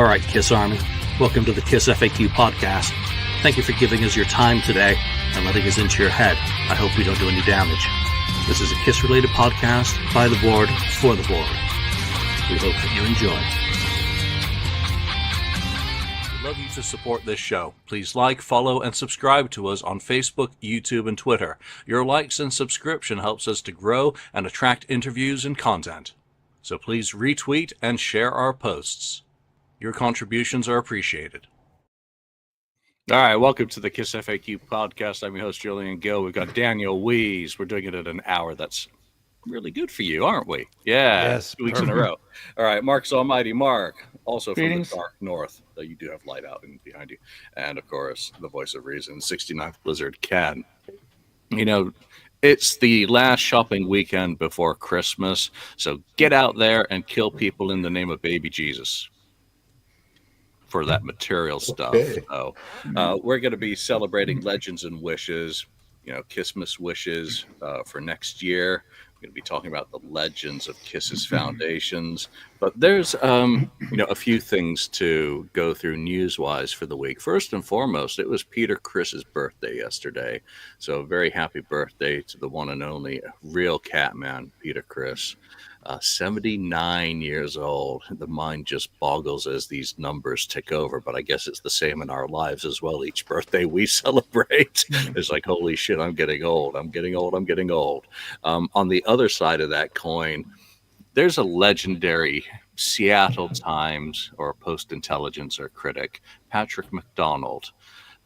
All right, KISS Army, welcome to the KissFAQ podcast. Thank you for giving us your time today and letting us into your head. I hope we don't do any damage. This is a KISS-related podcast by the board, for the board. We hope that you enjoy. We'd love you to support this show. Please like, follow, and subscribe to us on Facebook, YouTube, and Twitter. Your likes and subscription helps us to grow and attract interviews and content. So please retweet and share our posts. Your contributions are appreciated. All right, welcome to the KissFAQ podcast. I'm your host, Julian Gill. We've got Daniel Wees. We're doing it at an hour. That's really good for you, aren't we? Yeah, yes, 2 weeks in a row. All right, Mark's Almighty Mark, also Greetings. from the dark north, though you do have light out behind you. And, of course, the voice of reason, 69th Blizzard Ken. You know, it's the last shopping weekend before Christmas, so get out there and kill people in the name of baby Jesus for that material stuff. Okay. So we're going to be celebrating legends and wishes, you know, KISSMAS Wishes for next year. We're going to be talking about the legends of KISS's foundations. But there's, you know, a few things to go through news-wise for the week. First and foremost, it was Peter Criss's birthday yesterday. So very happy birthday to the one and only real Catman, Peter Criss. 79 years old. The mind just boggles as these numbers tick over, but I guess it's the same in our lives as well. Each birthday we celebrate, it's like, holy shit, I'm getting old. I'm getting old. I'm getting old. On the other side of that coin, there's a legendary Seattle Times or Post-Intelligencer critic, Patrick McDonald,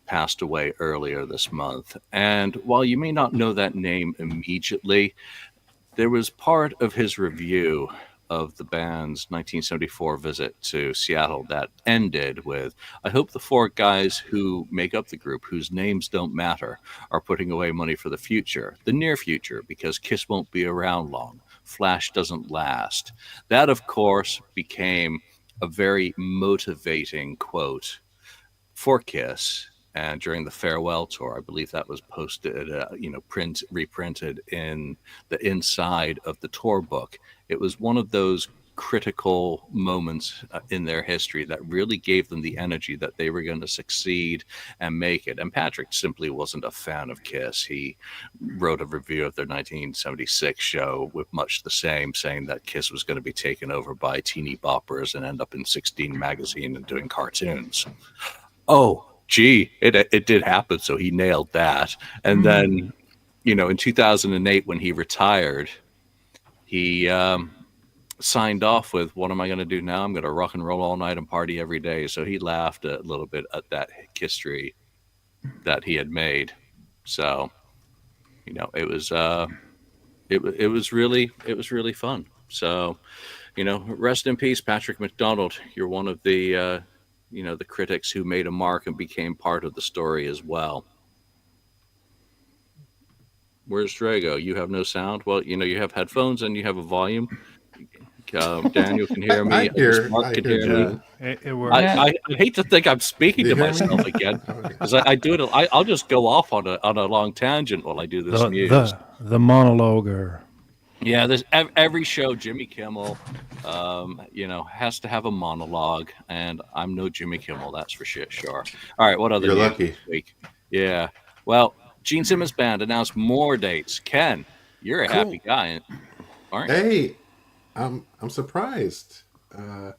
passed away earlier this month. And while you may not know that name immediately, there was part of his review of the band's 1974 visit to Seattle that ended with, I hope the four guys who make up the group, whose names don't matter, are putting away money for the future, the near future, because KISS won't be around long. Flash doesn't last. That, of course, became a very motivating quote for KISS. And during the farewell tour, I believe that was posted, reprinted in the inside of the tour book. It was one of those critical moments in their history that really gave them the energy that they were going to succeed and make it. And Patrick simply wasn't a fan of KISS. He wrote a review of their 1976 show with much the same, saying that KISS was going to be taken over by teeny boppers and end up in 16 magazine and doing cartoons. Oh, gee, it did happen, so he nailed that. And then, you know, in 2008, when he retired, he signed off with, what am I going to do now? I'm going to rock and roll all night and party every day. So he laughed a little bit at that history that he had made. So, you know, it was really fun. So, you know, rest in peace, Patrick McDonald. You're one of the the critics who made a mark and became part of the story as well. Where's Drago? You have no sound? Well, you know, you have headphones and you have a volume. Daniel can hear me. Mark can hear me. It works. I hate to think I'm speaking to myself again, because I do it. I'll just go off on a long tangent while I do this news. The monologuer. Yeah, there's every show, Jimmy Kimmel, has to have a monologue, and I'm no Jimmy Kimmel, that's for sure. All right, what other You're news lucky. this week? Yeah, well, Gene Simmons Band announced more dates. Ken, you're a happy guy, aren't you? Hey, I'm surprised. I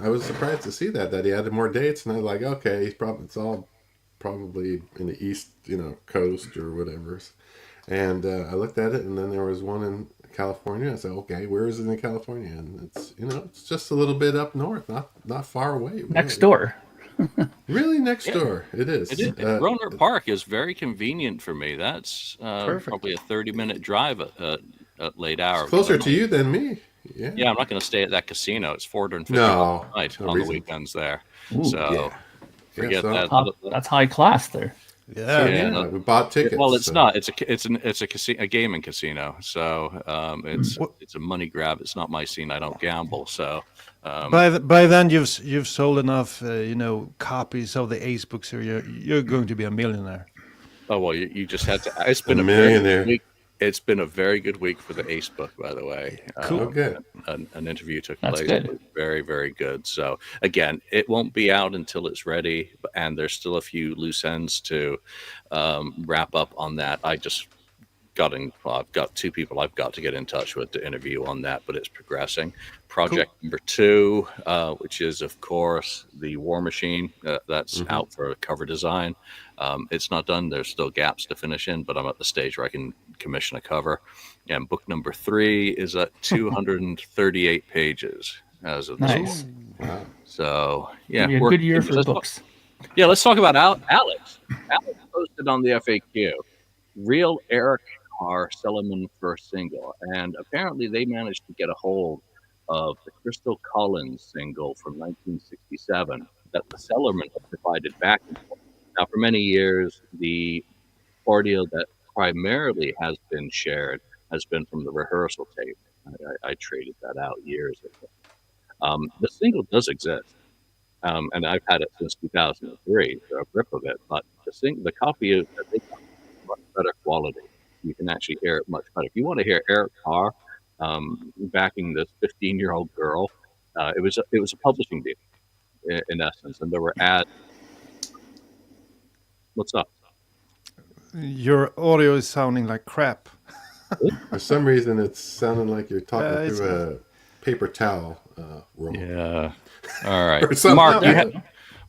was surprised to see that he added more dates, and I was like, okay, it's all probably in the East, coast or whatever. And I looked at it, and then there was one in California. I said, okay, where is it in California? And it's just a little bit up north, not far away. Really. Next door. Really next door. It is. Rohnert Park is very convenient for me. That's probably a 30-minute drive at late hour. It's closer to you than me. Yeah. Yeah, I'm not going to stay at that casino. It's $450 a night no on reason. the weekends there. Ooh, so forget that. That's high class there. Yeah, we bought tickets. Well, it's not. It's a gaming casino. So it's a money grab. It's not my scene. I don't gamble. So by then you've sold enough copies of the Ace books, so you're going to be a millionaire. Oh well, you just had to. It's been a millionaire. It's been a very good week for the Ace book, by the way. Cool. Oh, good. An interview took That's place. good. It was very, very good. So again, it won't be out until it's ready, and there's still a few loose ends to wrap up on that. I just I've got 2 people I've got to get in touch with to interview on that, but it's progressing. Project number 2, which is of course the War Machine, that's out for a cover design. It's not done. There's still gaps to finish in, but I'm at the stage where I can commission a cover. And book number 3 is at 238 pages as of this Nice. morning. Wow. So yeah, Be a good year for books. Yeah, let's talk about Alex. Alex posted on the FAQ, real Eric Carr Sellerman first single, and apparently they managed to get a hold of the Crystal Collins single from 1967 that the Sellerman had provided back and forth. Now, for many years, the audio that primarily has been shared has been from the rehearsal tape. I traded that out years ago. The single does exist, and I've had it since 2003, so a grip of it, but the copy that they got is much better quality. You can actually hear it much better. If you want to hear Eric Carr backing this 15-year-old girl, it was a publishing deal in essence, and there were ads. What's up? Your audio is sounding like crap. For some reason, it's sounding like you're talking through a paper towel roll. Yeah. All right, Or something. Mark.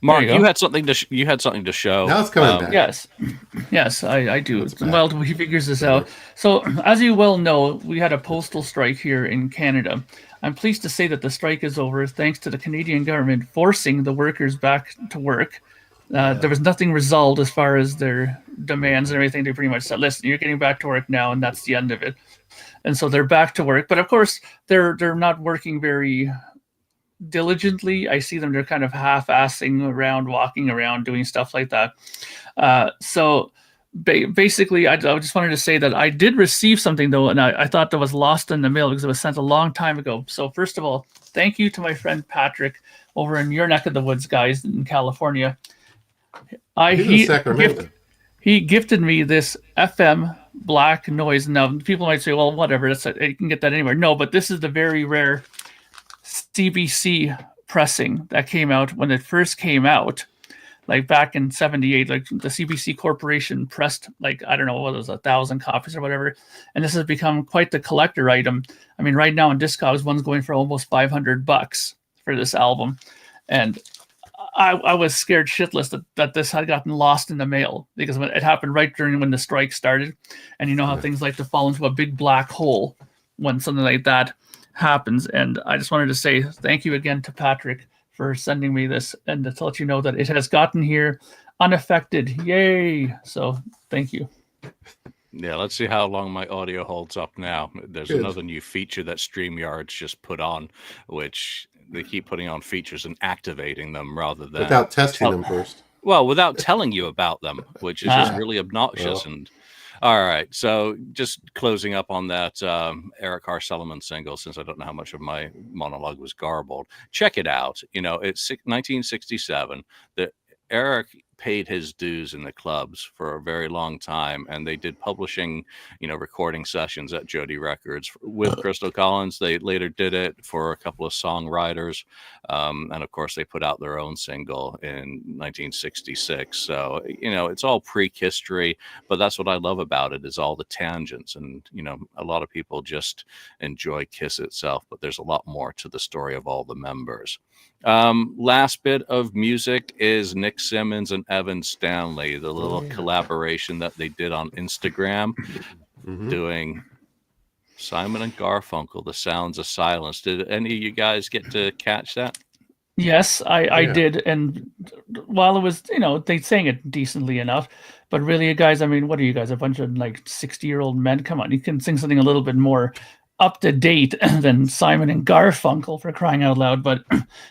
Mark, you go. you had something to show. Now it's coming back. Yes, I do. Well, he figures this out. So, as you well know, we had a postal strike here in Canada. I'm pleased to say that the strike is over thanks to the Canadian government forcing the workers back to work. There was nothing resolved as far as their demands and everything. They pretty much said, listen, you're getting back to work now, and that's the end of it. And so they're back to work. But of course, they're not working very diligently. I see them, they're kind of half-assing around, walking around, doing stuff like that. So basically, I just wanted to say that I did receive something, though, and I thought that was lost in the mail because it was sent a long time ago. So first of all, thank you to my friend Patrick over in your neck of the woods, guys, in California. He gifted me this FM black noise. Now, people might say, well, whatever, you can get that anywhere. No, but this is the very rare CBC pressing that came out when it first came out, like back in 78. Like the CBC Corporation pressed, like, I don't know, what it was, 1,000 copies or whatever. And this has become quite the collector item. I mean, right now in Discogs, one's going for almost $500 for this album. And I was scared shitless that this had gotten lost in the mail, because it happened right during when the strike started. And you know how things like to fall into a big black hole when something like that happens. And I just wanted to say thank you again to Patrick for sending me this, and to let you know that it has gotten here unaffected. Yay! So thank you. Yeah, let's see how long my audio holds up now. There's another new feature that StreamYard's just put on, which they keep putting on features and activating them rather than without testing them first. Well, without telling you about them, which is just really obnoxious. Well. And all right, so just closing up on that Eric Carr Sellerman single, since I don't know how much of my monologue was garbled. Check it out. You know, it's 1967. That Eric paid his dues in the clubs for a very long time, and they did publishing, recording sessions at Jody Records with Crystal Collins. They later did it for a couple of songwriters, and of course they put out their own single in 1966. So it's all pre-history, but that's what I love about it, is all the tangents. And a lot of people just enjoy Kiss itself, but there's a lot more to the story of all the members. Last bit of music is Nick Simmons and Evan Stanley, the little collaboration that they did on Instagram, doing Simon and Garfunkel, The Sounds of Silence. Did any of you guys get to catch that? Yes, I did. And while it was, they sang it decently enough, but really, guys, I mean, what are you guys, a bunch of like 60-year-old men? Come on, you can sing something a little bit more up to date than Simon and Garfunkel, for crying out loud. But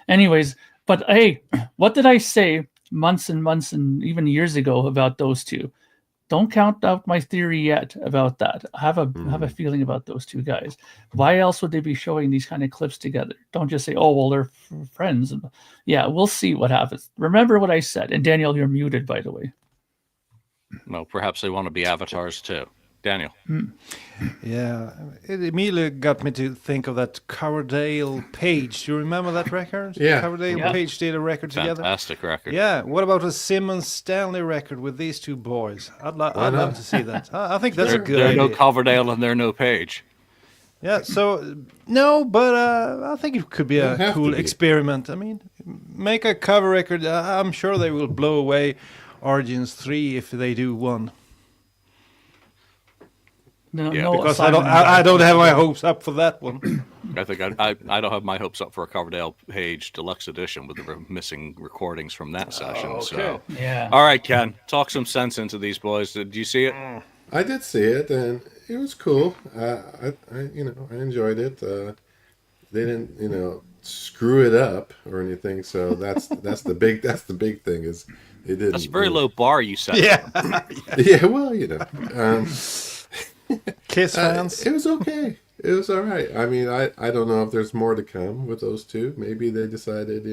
anyways, but hey, what did I say months and months and even years ago about those two? Don't count out my theory yet about that. I have a feeling about those two guys. Why else would they be showing these kind of clips together? Don't just say, oh, well, they're friends. Yeah, we'll see what happens. Remember what I said. And Daniel, you're muted, by the way. Well, perhaps they want to be avatars too. Daniel. Yeah, it immediately got me to think of that Coverdale Page. You remember that record? Yeah. Coverdale Yeah. Page did a record together. Fantastic record. Yeah, what about a Simmons Stanley record with these two boys? I'd Why love not? to see that. I think that's a good There are no idea. Coverdale and there are no Page. Yeah, so no, but I think it could be Don't a have cool to be. experiment. I mean, make a cover record. I'm sure they will blow away Origins 3 if they do one. No, Yeah, no Because Simon and I don't have my Garfunkel. hopes up for that one. I think I don't have my hopes up for a Coverdale Page deluxe edition with the missing recordings from that session. So, Yeah. all right, Ken, talk some sense into these boys. Did you see it? I did see it, and it was cool. I I enjoyed it. They didn't, screw it up or anything. So that's the big thing is they didn't. That's a very low bar you set. Yeah, Yeah, well, Kiss fans. it was okay. It was all right. I mean, I don't know if there's more to come with those two. Maybe they decided,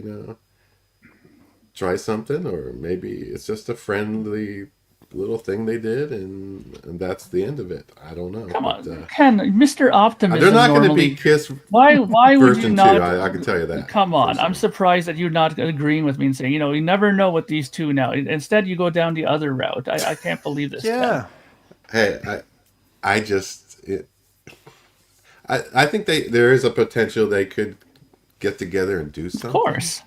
try something, or maybe it's just a friendly little thing they did, and that's the end of it. I don't know. Come on, But, Ken, Mr. Optimism. they're not going to normally- be Kiss Why would first you and not? two. I can tell you that. Come on, I'm First. surprised that you're not agreeing with me and saying, you never know with these two now. Instead, you go down the other route. I can't believe this. Yeah, Hey, I think there is a potential they could get together and do something. Of course.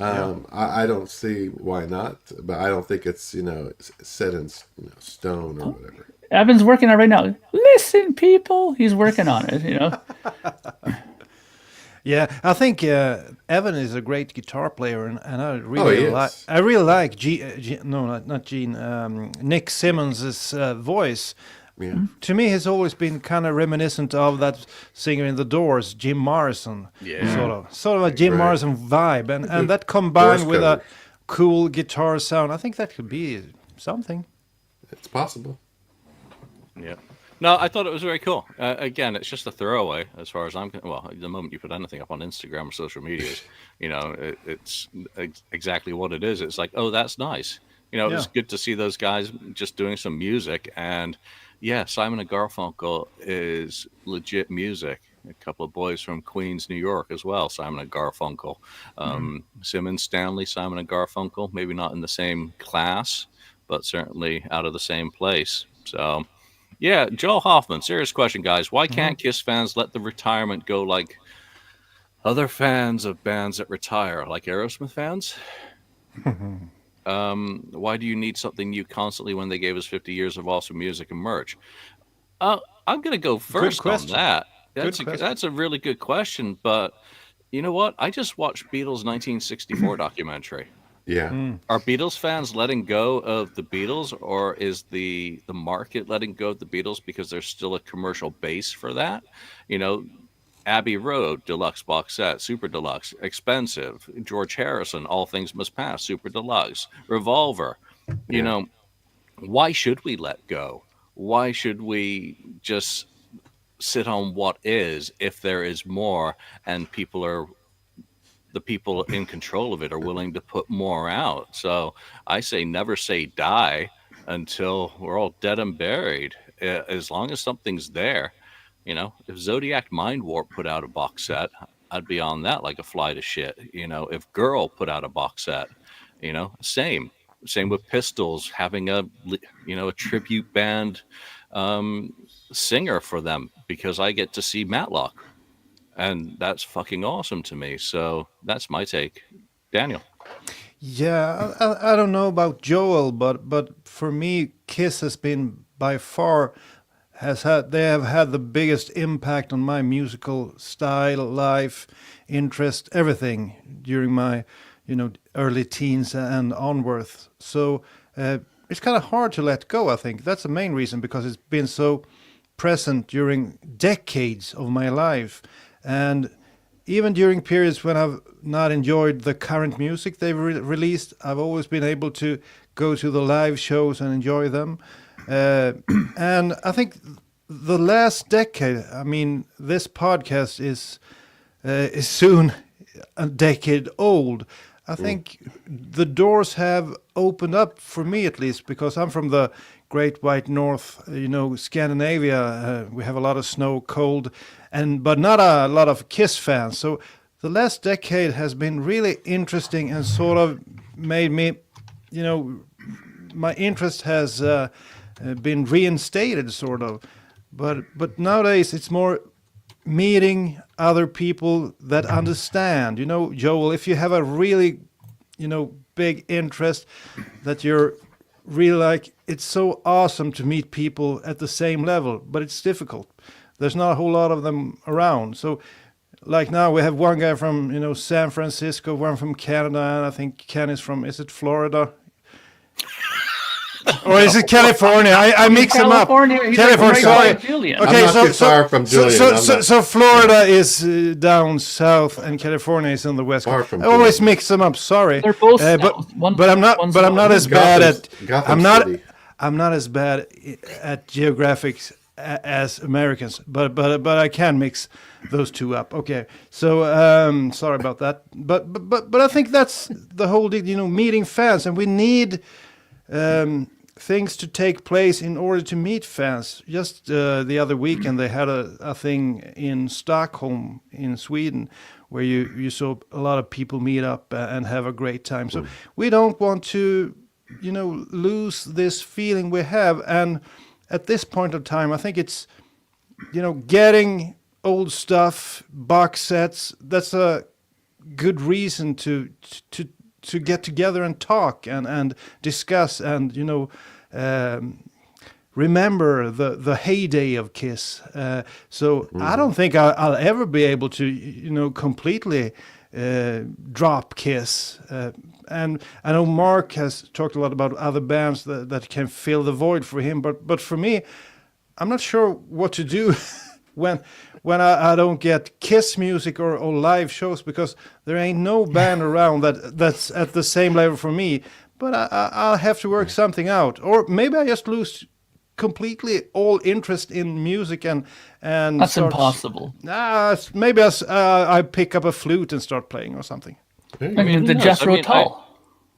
I don't see why not, but I don't think it's set in stone or whatever. Evan's working on it right now. Listen, people, he's working on it. yeah. I think Evan is a great guitar player, and I he really is. like. I really like not Gene. Nick Simmons's voice. Yeah. To me, he's always been kind of reminiscent of that singer in the Doors, Jim Morrison. Yeah. Sort of a Jim Right. Morrison vibe, and that combined Doors with a cover. cool guitar sound, I think that could be something. It's possible. Yeah. No, I thought it was very cool. Again, it's just a throwaway as far as I'm. Well, the moment you put anything up on Instagram or social medias, it's exactly what it is. It's like, oh, that's nice. It was Yeah. good to see those guys just doing some music. And yeah, Simon and Garfunkel is legit music. A couple of boys from Queens, New York as well, Simon and Garfunkel. Simmons, Stanley, Simon and Garfunkel, maybe not in the same class, but certainly out of the same place. So, yeah, Joel Hoffman, serious question, guys. Why can't KISS fans let the retirement go like other fans of bands that retire, like Aerosmith fans? Why do you need something new constantly when they gave us 50 years of awesome music and merch? I'm going to go first on question. that. Good question. That's a really good question, but you know what? I just watched Beatles 1964 documentary. Yeah. Are Beatles fans letting go of the Beatles, or is the market letting go of the Beatles because there's still a commercial base for that? Abbey Road, deluxe box set, super deluxe, expensive. George Harrison, All Things Must Pass, super deluxe. Revolver. Why should we let go? Why should we just sit on what is if there is more and the people in control of it are willing to put more out? So I say never say die until we're all dead and buried. As long as something's there. If Zodiac Mind Warp put out a box set, I'd be on that like a fly to shit. If Girl put out a box set, same with Pistols having a tribute band singer for them, because I get to see Matlock, and that's fucking awesome to me. So that's my take. Daniel. Yeah, I don't know about Joel, but for me, Kiss has been by far they have had the biggest impact on my musical style, life, interest, everything during my early teens and onwards. So it's kind of hard to let go. I think that's the main reason, because it's been so present during decades of my life, and even during periods when I've not enjoyed the current music they've released, I've always been able to go to the live shows and enjoy them. And I think the last decade, I mean, this podcast is soon a decade old. I think the doors have opened up, for me at least, because I'm from the Great White North, Scandinavia. We have a lot of snow, cold, but not a lot of Kiss fans. So the last decade has been really interesting and sort of made me, my interest has been reinstated, sort of. But nowadays it's more meeting other people that understand. Joel, if you have a really, big interest that you're really like, it's so awesome to meet people at the same level, but it's difficult. There's not a whole lot of them around. So like now we have one guy from, San Francisco, one from Canada, and I think Ken is from, is it Florida? Or is it California? I mix them up. California, sorry. Julian. Okay, I'm not too far from Julian. So Florida is down south and California is on the west. Far from I always Julian. mix them up. Sorry. They're both but I'm not as bad at Gotham City. I'm not as bad at geographics as Americans, but I can mix those two up. Okay, so sorry about that. But I think that's the whole deal. Meeting fans, and we need things to take place in order to meet fans. Just the other weekend, they had a thing in Stockholm, in Sweden, where you saw a lot of people meet up and have a great time. So we don't want to, lose this feeling we have. And at this point of time, I think it's, getting old stuff, box sets. That's a good reason to get together and talk and discuss and remember the heyday of Kiss. So I don't think I'll ever be able to completely drop Kiss. And I know Mark has talked a lot about other bands that can fill the void for him, but for me, I'm not sure what to do when I don't get Kiss music or live shows, because there ain't no band around that's at the same level for me. But I'll have to work something out, or maybe I just lose completely all interest in music and that's impossible. Maybe I pick up a flute and start playing or something. I mean, the Jethro Tull.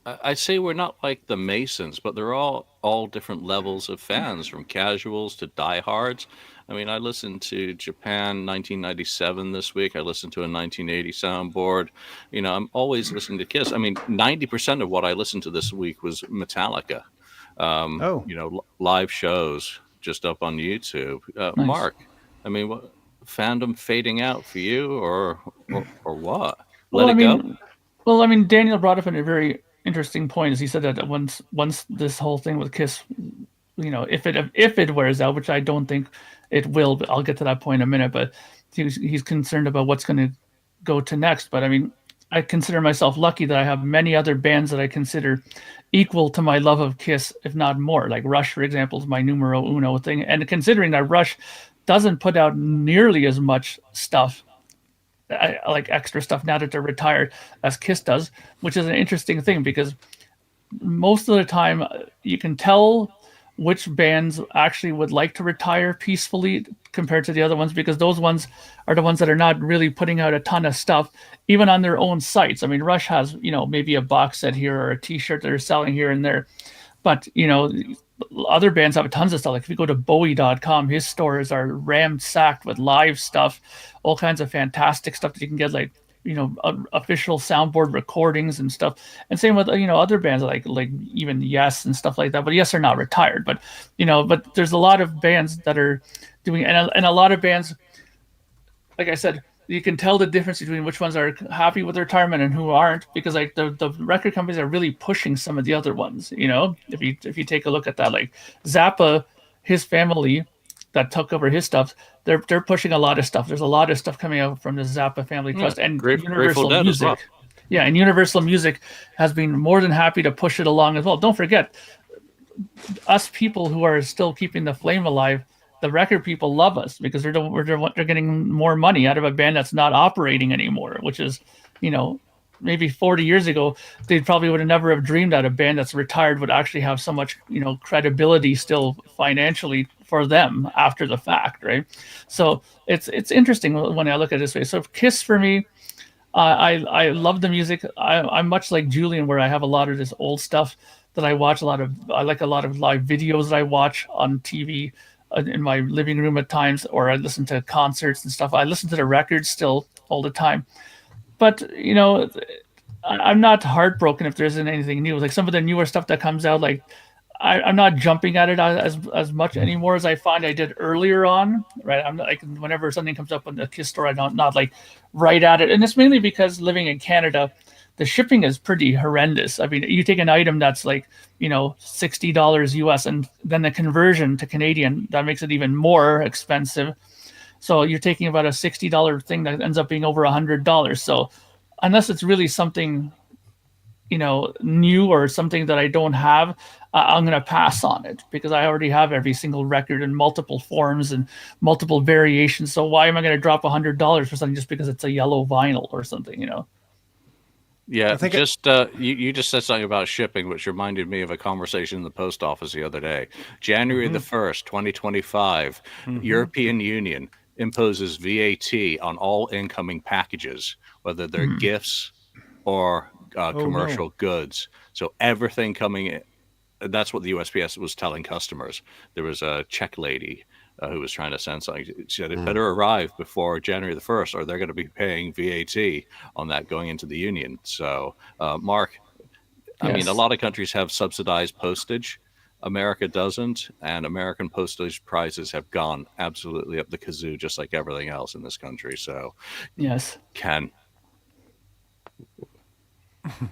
I'd say we're not like the Masons, but they're all different levels of fans, from casuals to diehards. I mean, I listened to Japan 1997 this week. I listened to a 1980 soundboard. I'm always listening to Kiss. I mean, 90% of what I listened to this week was Metallica. Live shows just up on YouTube. Nice. Mark, I mean, what, fandom fading out for you, or what? Let it go. Well, I mean, Daniel brought up a very interesting point, as he said that once this whole thing with Kiss, if it wears out, which I don't think it will, but I'll get to that point in a minute. But he's concerned about what's going to go to next. But I mean, I consider myself lucky that I have many other bands that I consider equal to my love of Kiss, if not more. Like Rush, for example, is my numero uno thing. And considering that Rush doesn't put out nearly as much stuff, like extra stuff now that they're retired, as Kiss does, which is an interesting thing, because most of the time you can tell which bands actually would like to retire peacefully compared to the other ones, because those ones are the ones that are not really putting out a ton of stuff, even on their own sites. I mean, Rush has, maybe a box set here or a t-shirt that they're selling here and there, but, other bands have tons of stuff. Like if you go to Bowie.com, his stores are rammed-sacked with live stuff, all kinds of fantastic stuff that you can get, like, official soundboard recordings and stuff. And same with, other bands like even Yes and stuff like that. But Yes are not retired. But, but there's a lot of bands that are doing, and a lot of bands, like I said, you can tell the difference between which ones are happy with retirement and who aren't, because like the record companies are really pushing some of the other ones. If you take a look at that, like Zappa, his family that took over his stuff, they're pushing a lot of stuff. There's a lot of stuff coming out from the Zappa Family Trust and Universal Music. Well. Yeah, and Universal Music has been more than happy to push it along as well. Don't forget, us people who are still keeping the flame alive, the record people love us because they're getting more money out of a band that's not operating anymore, which is, maybe 40 years ago, they probably would have never have dreamed that a band that's retired would actually have so much, credibility still financially for them after the fact, right? So it's interesting when I look at it this way. So Kiss for me, I love the music. I'm much like Julian, where I have a lot of this old stuff, that I watch. I like a lot of live videos that I watch on TV in my living room at times, or I listen to concerts and stuff. I listen to the records still all the time. But I'm not heartbroken if there isn't anything new. Like some of the newer stuff that comes out, like I'm not jumping at it as much anymore as I find I did earlier on. Right, I'm not, like whenever something comes up on the Kiss store, I don't not like right at it, and it's mainly because living in Canada, the shipping is pretty horrendous. I mean, you take an item that's like $60 US, and then the conversion to Canadian that makes it even more expensive. So you're taking about a $60 thing that ends up being over $100. So unless it's really something new or something that I don't have, I'm going to pass on it because I already have every single record in multiple forms and multiple variations. So why am I going to drop $100 for something just because it's a yellow vinyl or something, Yeah, I think you just said something about shipping, which reminded me of a conversation in the post office the other day. January the 1st, 2025, European Union imposes VAT on all incoming packages, whether they're gifts or commercial goods. So everything coming in, that's what the USPS was telling customers. There was a Czech lady who was trying to send something. She said it better arrive before January the 1st, or they're going to be paying VAT on that going into the union. So, Mark, I mean, a lot of countries have subsidized postage. America doesn't, and American postage prices have gone absolutely up the kazoo, just like everything else in this country. So, Yes. Ken.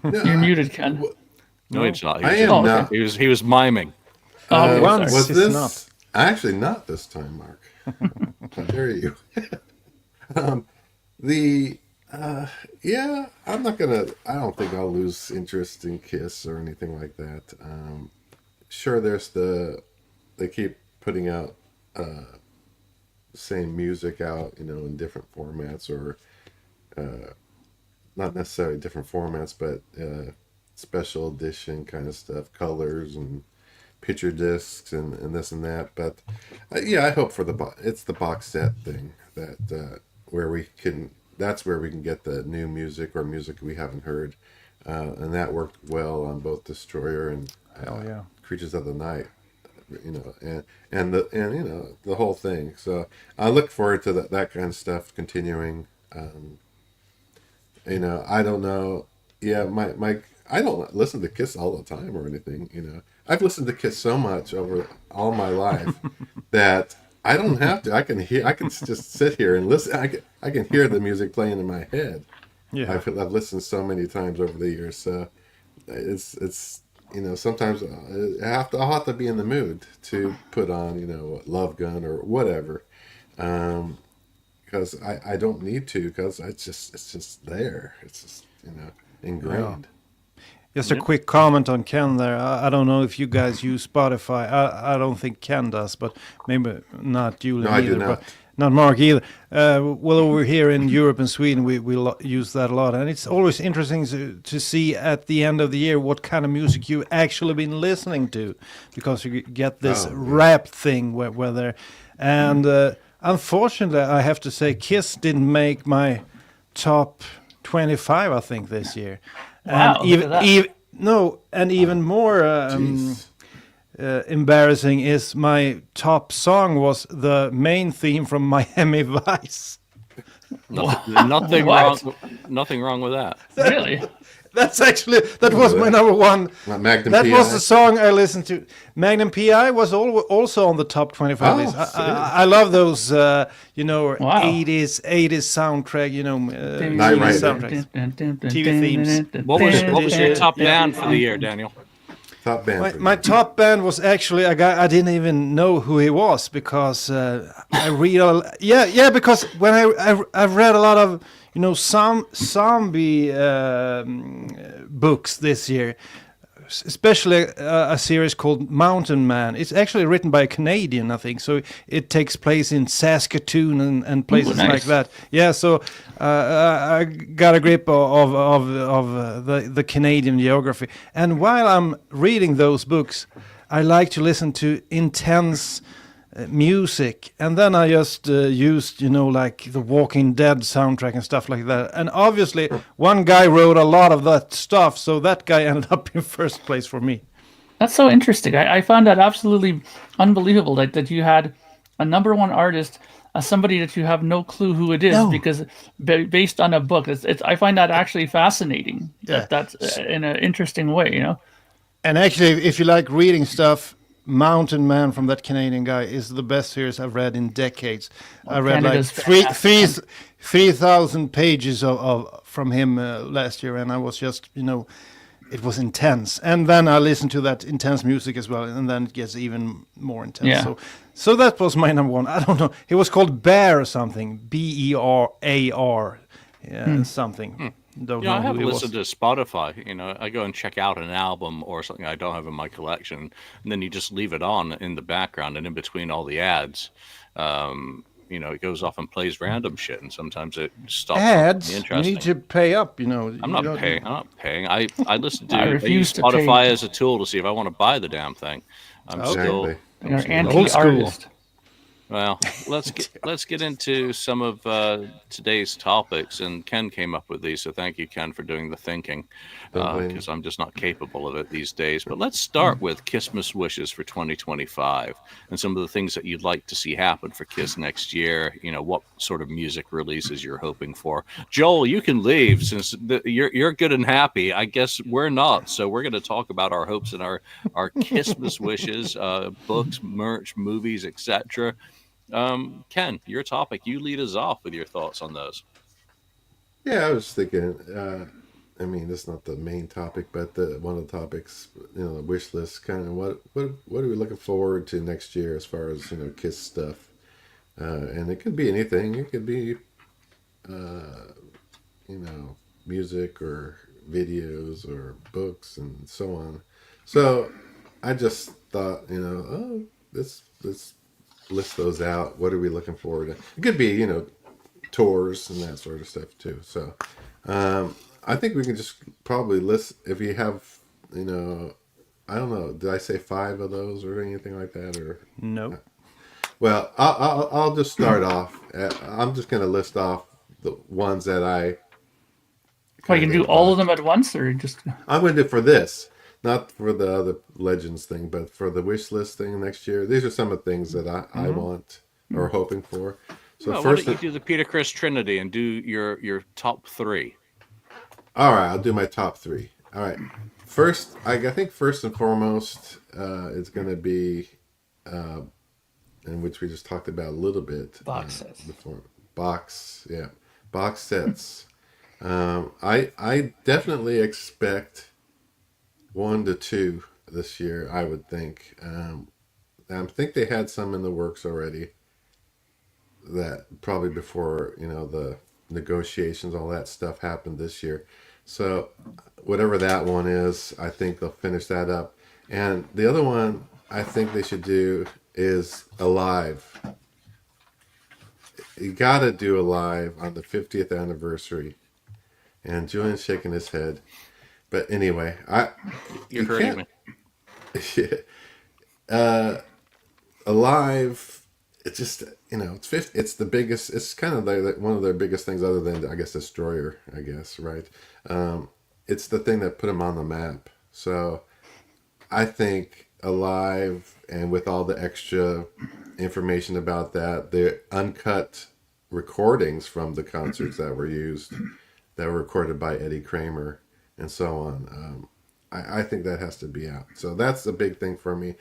You're muted, Ken. No, he's not. I am not. He was miming. Once Was it's this not. actually not this time, Mark? How dare you? Yeah, I'm not gonna. I don't think I'll lose interest in Kiss or anything like that. Sure, they keep putting out same music out, in different formats, or not necessarily different formats, but special edition kind of stuff, colors and picture discs and this and that. But yeah, I hope for it's the box set thing that that's where we can get the new music or music we haven't heard, and that worked well on both Destroyer and Creatures of the Night, and the whole thing. So I look forward to that kind of stuff continuing. I don't know. Yeah, my I don't listen to Kiss all the time or anything. I've listened to Kiss so much over all my life that I don't have to. I can just sit here and listen. I can hear the music playing in my head. Yeah. I've listened so many times over the years. So it's sometimes I'll have to be in the mood to put on Love Gun or whatever, because I don't need to, because it's just there. It's just ingrained. Yeah. Just a quick comment on Ken there. I don't know if you guys use Spotify. I don't think Ken does, but maybe not Julian No, I either. do not. But not Mark either. Well, over here in Europe and Sweden, we use that a lot. And it's always interesting to see at the end of the year what kind of music you actually been listening to, because you get this rap thing where they're... And unfortunately, I have to say, Kiss didn't make my top 25, I think, this year. Wow, And even more embarrassing is my top song was the main theme from Miami Vice. Nothing wrong with that. Really? That was my number one. Magnum That PI? was the song I listened to. Magnum PI was also on the top 25 list. I love those, 80s soundtrack, Night TV Rider. soundtracks, TV themes. What was your top band for the year, Daniel? Top band. My top band was actually a guy I didn't even know who he was, because I read because when I've read a lot of some zombie books this year, especially a series called Mountain Man. It's actually written by a Canadian, I think, so it takes place in Saskatoon and places like that. Yeah, so I got a grip of the Canadian geography. And while I'm reading those books, I like to listen to intense music, and then I just used like the Walking Dead soundtrack and stuff like that. And obviously one guy wrote a lot of that stuff, so that guy ended up in first place for me. That's so interesting. I found that absolutely unbelievable that you had a number one artist, somebody that you have no clue who it is No. because based on a book. It's I find that actually fascinating. Yeah. That's in an interesting way, you know. And actually, if you like reading stuff, Mountain Man from that Canadian guy is the best series I've read in decades. I read Canada's like fantastic. 3,000 pages of from him last year, and I was just, it was intense. And then I listened to that intense music as well, and then it gets even more intense. Yeah. So that was my number one. I don't know. It was called Bear or something. Berar. Yeah, something. Don't know I who haven't he was. listened to Spotify. I go and check out an album or something I don't have in my collection, and then you just leave it on in the background, and in between all the ads, it goes off and plays random shit, and sometimes it stops. Ads. You Interesting. need to pay up. I'm not paying. I'm not paying. I listen to. I I refuse use to Spotify pay. as a tool to see if I want to buy the damn thing. I'm still. Exactly. You're Old school. anti-artist. Well, let's get into some of today's topics, and Ken came up with these, so thank you, Ken, for doing the thinking, Don't blame because I'm just not capable of it these days. But let's start with KISSMAS wishes for 2025, and some of the things that you'd like to see happen for Kiss next year. What sort of music releases you're hoping for. Joel, you can leave since you're good and happy. I guess we're not, so we're going to talk about our hopes and our KISSMAS wishes, books, merch, movies, etc. Ken, your topic. You lead us off with your thoughts on those. Yeah, I was thinking. I mean, it's not the main topic, but one of the topics, the wish list. Kind of what are we looking forward to next year as far as Kiss stuff, and it could be anything. It could be, music or videos or books and so on. So I just thought, let's list those out. What are we looking forward to? It could be, tours and that sort of stuff too. So I think we can just probably list, if you have, I don't know, did I say 5 of those or anything like that? Or No. well, I'll just start off. I'm just going to list off the ones that Well, you can do all of them at once, or just I'm going to do for this, not for the other Legends thing, but for the wish list thing next year. These are some of the things that I want or hoping for. So Well, first, why don't you do the Peter Chris Trinity and do your top 3? all right, I'll do my top 3. All right, first, I think first and foremost, it's going to be, in which we just talked about a little bit box sets. before. Box sets. I definitely expect 1 to 2 this year, I would think. I think they had some in the works already. That probably before the negotiations, all that stuff happened this year. So whatever that one is, I think they'll finish that up. And the other one I think they should do is Alive. You got to do Alive on the 50th anniversary. And Julian's shaking his head. But anyway, You're hurting me. Alive, it's just it's the biggest. It's kind of like one of their biggest things, other than I guess Destroyer. I guess right. It's the thing that put them on the map. So I think Alive, and with all the extra information about that, the uncut recordings from the concerts that were used, that were recorded by Eddie Kramer and so on. I think that has to be out. So that's a big thing for me.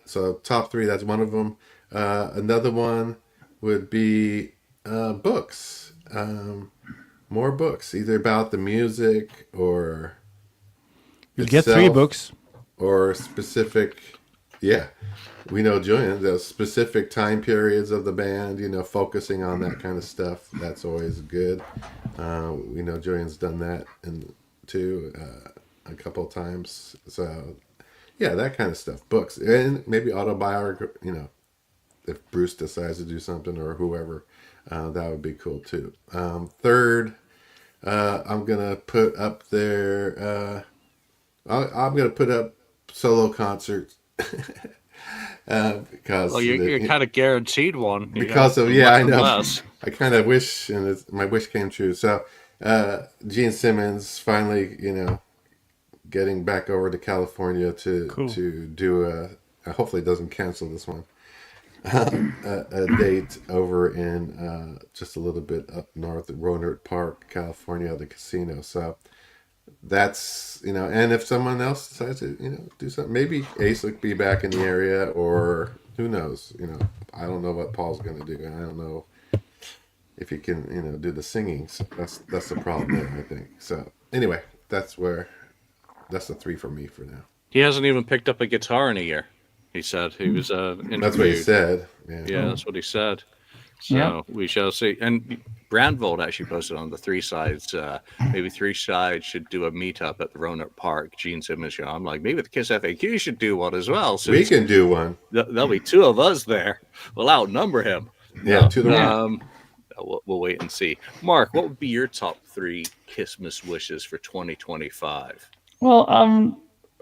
So top 3, that's one of them. Another one would be books. More books, either about the music or You'll get 3 books. or specific. Yeah, we know Julian. The specific time periods of the band. Focusing on that kind of stuff. That's always good. We know Julian's done that too. A couple of times. So yeah, that kind of stuff. Books, and maybe autobiography, if Bruce decides to do something, or whoever, that would be cool too. Third, I'm gonna put up there, I'm gonna put up solo concerts. Because you're kind of guaranteed one. Because of I know. I kind of wish, and my wish came true. So Gene Simmons finally, getting back over to California to Cool. do hopefully it doesn't cancel this one. A date over in just a little bit up north at Rohnert Park, California, the casino. So that's, and if someone else decides to, do something, maybe Ace will be back in the area, or who knows, I don't know what Paul's going to do. I don't know if he can, do the singing. So that's the problem there, I think. So anyway, that's the three for me for now. He hasn't even picked up a guitar in a year. He said he was interviewed. That's what he said. Yeah, that's what he said. So we shall see. And Brandvold actually posted on the Three Sides. Maybe Three Sides should do a meetup at the Rohnert Park. Gene Simmons show. I'm like, maybe the KissFAQ should do one as well. We can do one. There'll be two of us there. We'll outnumber him. Yeah, to the one. We'll wait and see. Mark, what would be your top 3 KISSMAS wishes for 2025? Well,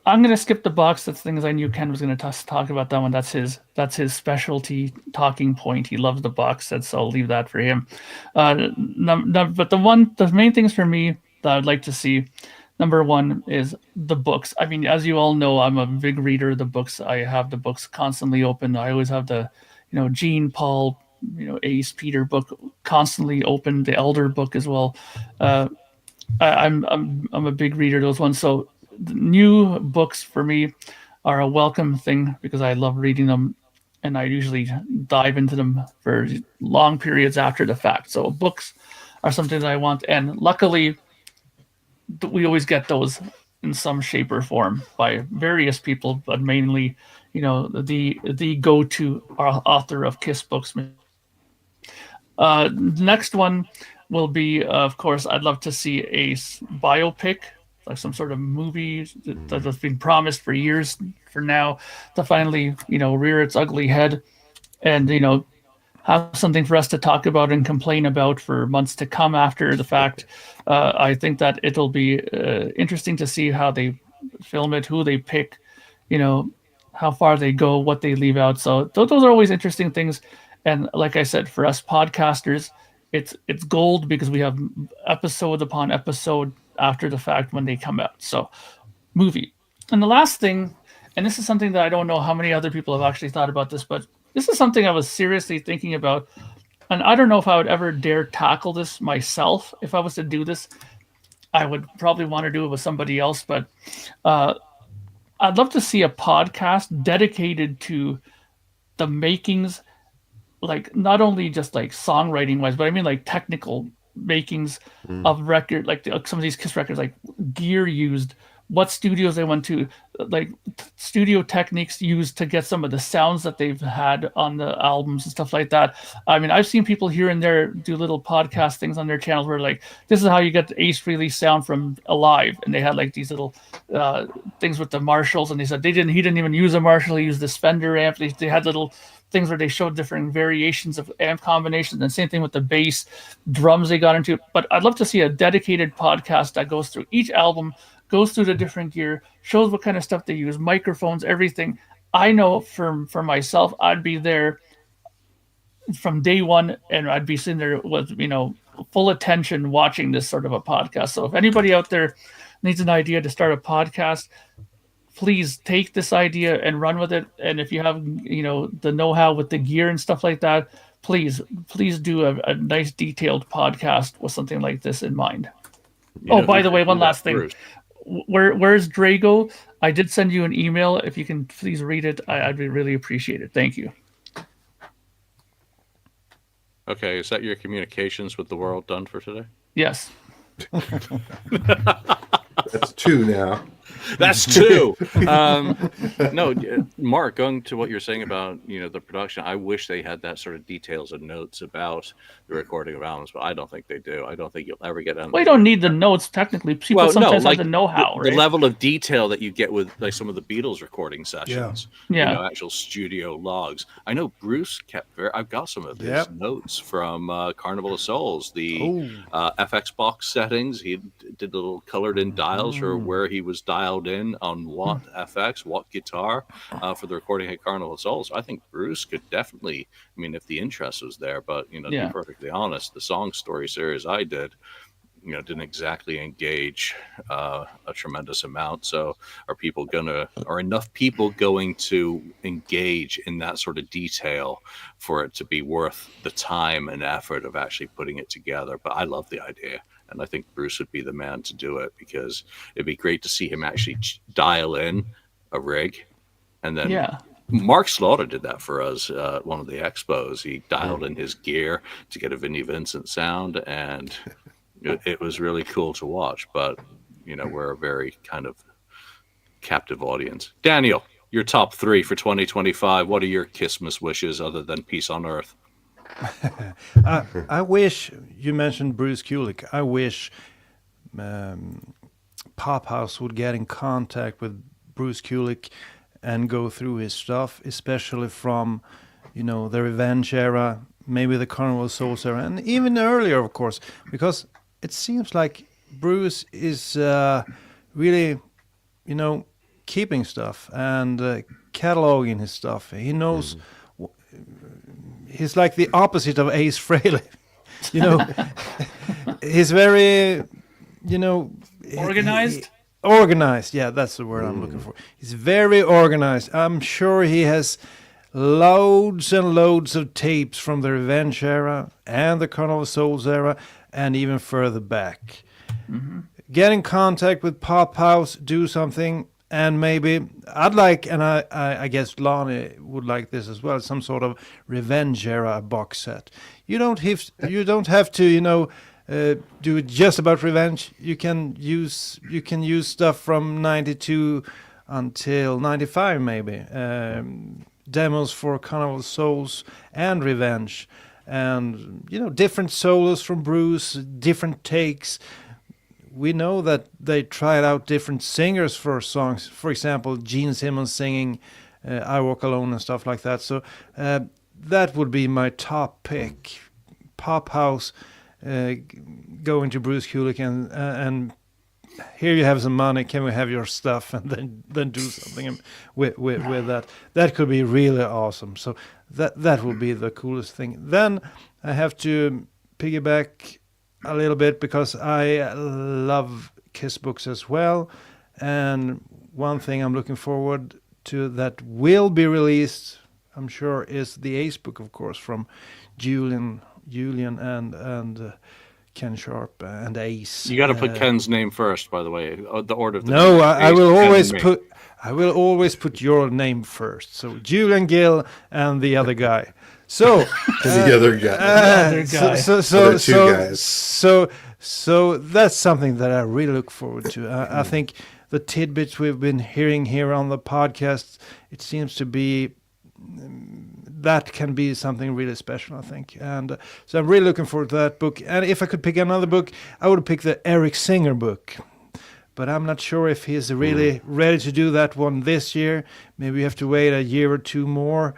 I'm going to skip the box. That's things I knew Ken was going to talk about that one. That's his specialty talking point. He loves the box sets, so I'll leave that for him. But the main things for me that I'd like to see, number one is the books. I mean, as you all know, I'm a big reader of the books. I have the books constantly open. I always have the, Gene, Paul, Ace, Peter book constantly open. The Elder book as well. I'm a big reader of those ones. So the new books for me are a welcome thing because I love reading them, and I usually dive into them for long periods after the fact. So books are something that I want, and luckily we always get those in some shape or form by various people, but mainly, the go-to author of KISS books. Next one will be, of course, I'd love to see a biopic, like some sort of movie that's been promised for years for now to finally, rear its ugly head and, have something for us to talk about and complain about for months to come after the fact. I think that it'll be interesting to see how they film it, who they pick, how far they go, what they leave out. So those are always interesting things. And like I said, for us podcasters, it's gold because we have episode upon episode after the fact when they come out. So movie. And the last thing, and this is something that I don't know how many other people have actually thought about this, but this is something I was seriously thinking about. And I don't know if I would ever dare tackle this myself. If I was to do this, I would probably want to do it with somebody else. But I'd love to see a podcast dedicated to the makings, like not only just like songwriting wise, but I mean like technical makings of record, like some of these KISS records, like gear used, what studios they went to, like studio techniques used to get some of the sounds that they've had on the albums and stuff like that. I mean, I've seen people here and there do little podcast things on their channels where like, this is how you get the Ace Frehley sound from Alive. And they had like these little things with the Marshalls, and they said he didn't even use a Marshall, he used this Fender amp. They had little things where they showed different variations of amp combinations, and same thing with the bass, drums they got into. But I'd love to see a dedicated podcast that goes through each album, goes through the different gear, shows what kind of stuff they use, microphones, everything. I know for myself, I'd be there from day one, and I'd be sitting there with, full attention watching this sort of a podcast. So if anybody out there needs an idea to start a podcast, please take this idea and run with it. And if you have, the know-how with the gear and stuff like that, please do a nice detailed podcast with something like this in mind. By the way, one last thing. Bruce. Where's Drago? I did send you an email. If you can please read it, I'd really appreciate it. Thank you. Okay, is that your communications with the world done for today? Yes. That's 2 now. That's 2. No, Mark, going to what you're saying about, the production, I wish they had that sort of details and notes about the recording of albums, but I don't think they do. I don't think you'll ever get on. Well, you don't need the notes technically. People sometimes have the know-how, right? The level of detail that you get with like some of the Beatles recording sessions. Yeah. Actual studio logs. I know Bruce I've got some of his notes from Carnival of Souls, the FX box settings. He did little colored in dials for where he was dialed in on what FX, what guitar for the recording at Carnival of Souls. I think Bruce could definitely, if the interest was there, but to be perfectly honest, the Song Story series I did, didn't exactly engage a tremendous amount. So are enough people going to engage in that sort of detail for it to be worth the time and effort of actually putting it together? But I love the idea. And I think Bruce would be the man to do it, because it'd be great to see him actually dial in a rig. And then Yeah. Mark Slaughter did that for us at one of the expos. He dialed in his gear to get a Vinnie Vincent sound, and it was really cool to watch. But, we're a very kind of captive audience. Daniel, your top 3 for 2025. What are your KISSMAS wishes other than peace on earth? I wish you mentioned Bruce Kulick. I wish Pop House would get in contact with Bruce Kulick and go through his stuff, especially from, the Revenge era, maybe the Carnival of Souls era, and even earlier, of course, because it seems like Bruce is really, keeping stuff and cataloging his stuff. He knows. He's like the opposite of Ace Frehley. He's very, Organized? Organized, yeah, that's the word I'm looking for. He's very organized. I'm sure he has loads and loads of tapes from the Revenge era and the Carnival of Souls era and even further back. Mm-hmm. Get in contact with Pop House, do something, and maybe I'd like, and I guess Lonnie would like this as well, some sort of Revenge era box set. You don't have to, do it just about Revenge. You can use stuff from 92 until 95 maybe. Demos for Carnival of Souls and Revenge, and different solos from Bruce, different takes. We know that they tried out different singers for songs. For example, Gene Simmons singing "I Walk Alone" and stuff like that. So that would be my top pick. Pop House. Going to Bruce Kulick and here you have some money. Can we have your stuff? And then do something with that. That could be really awesome. So that would be the coolest thing. Then I have to piggyback a little bit because I love Kiss books as well. And one thing I'm looking forward to that will be released, I'm sure, is the Ace book, of course, from Julian and Ken Sharp and Ace. You got to put Ken's name first, by the way. The order of the no, name. I will always put your name first. So Julian Gill and the other guy. So the other guy. So that's something that I really look forward to. I think the tidbits we've been hearing here on the podcast, it seems to be. That can be something really special, I think. And so I'm really looking forward to that book. And if I could pick another book, I would pick the Eric Singer book. But I'm not sure if he's really ready to do that one this year. Maybe we have to wait a year or two more.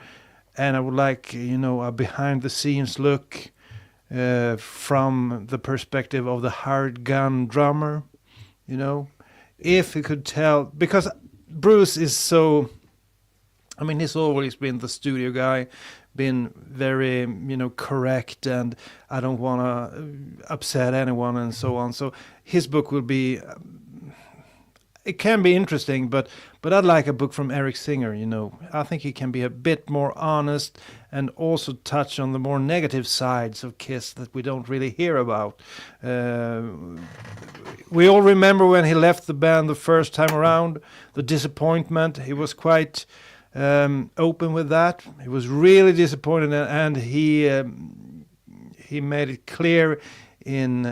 And I would like, a behind-the-scenes look from the perspective of the hired gun drummer. If he could tell. Because Bruce is so... he's always been the studio guy, been very, correct, and I don't want to upset anyone and so on. So his book will be, it can be interesting, but I'd like a book from Eric Singer, I think he can be a bit more honest and also touch on the more negative sides of Kiss that we don't really hear about. We all remember when he left the band the first time around, the disappointment. He was quite... open with that. He was really disappointed, and he made it clear in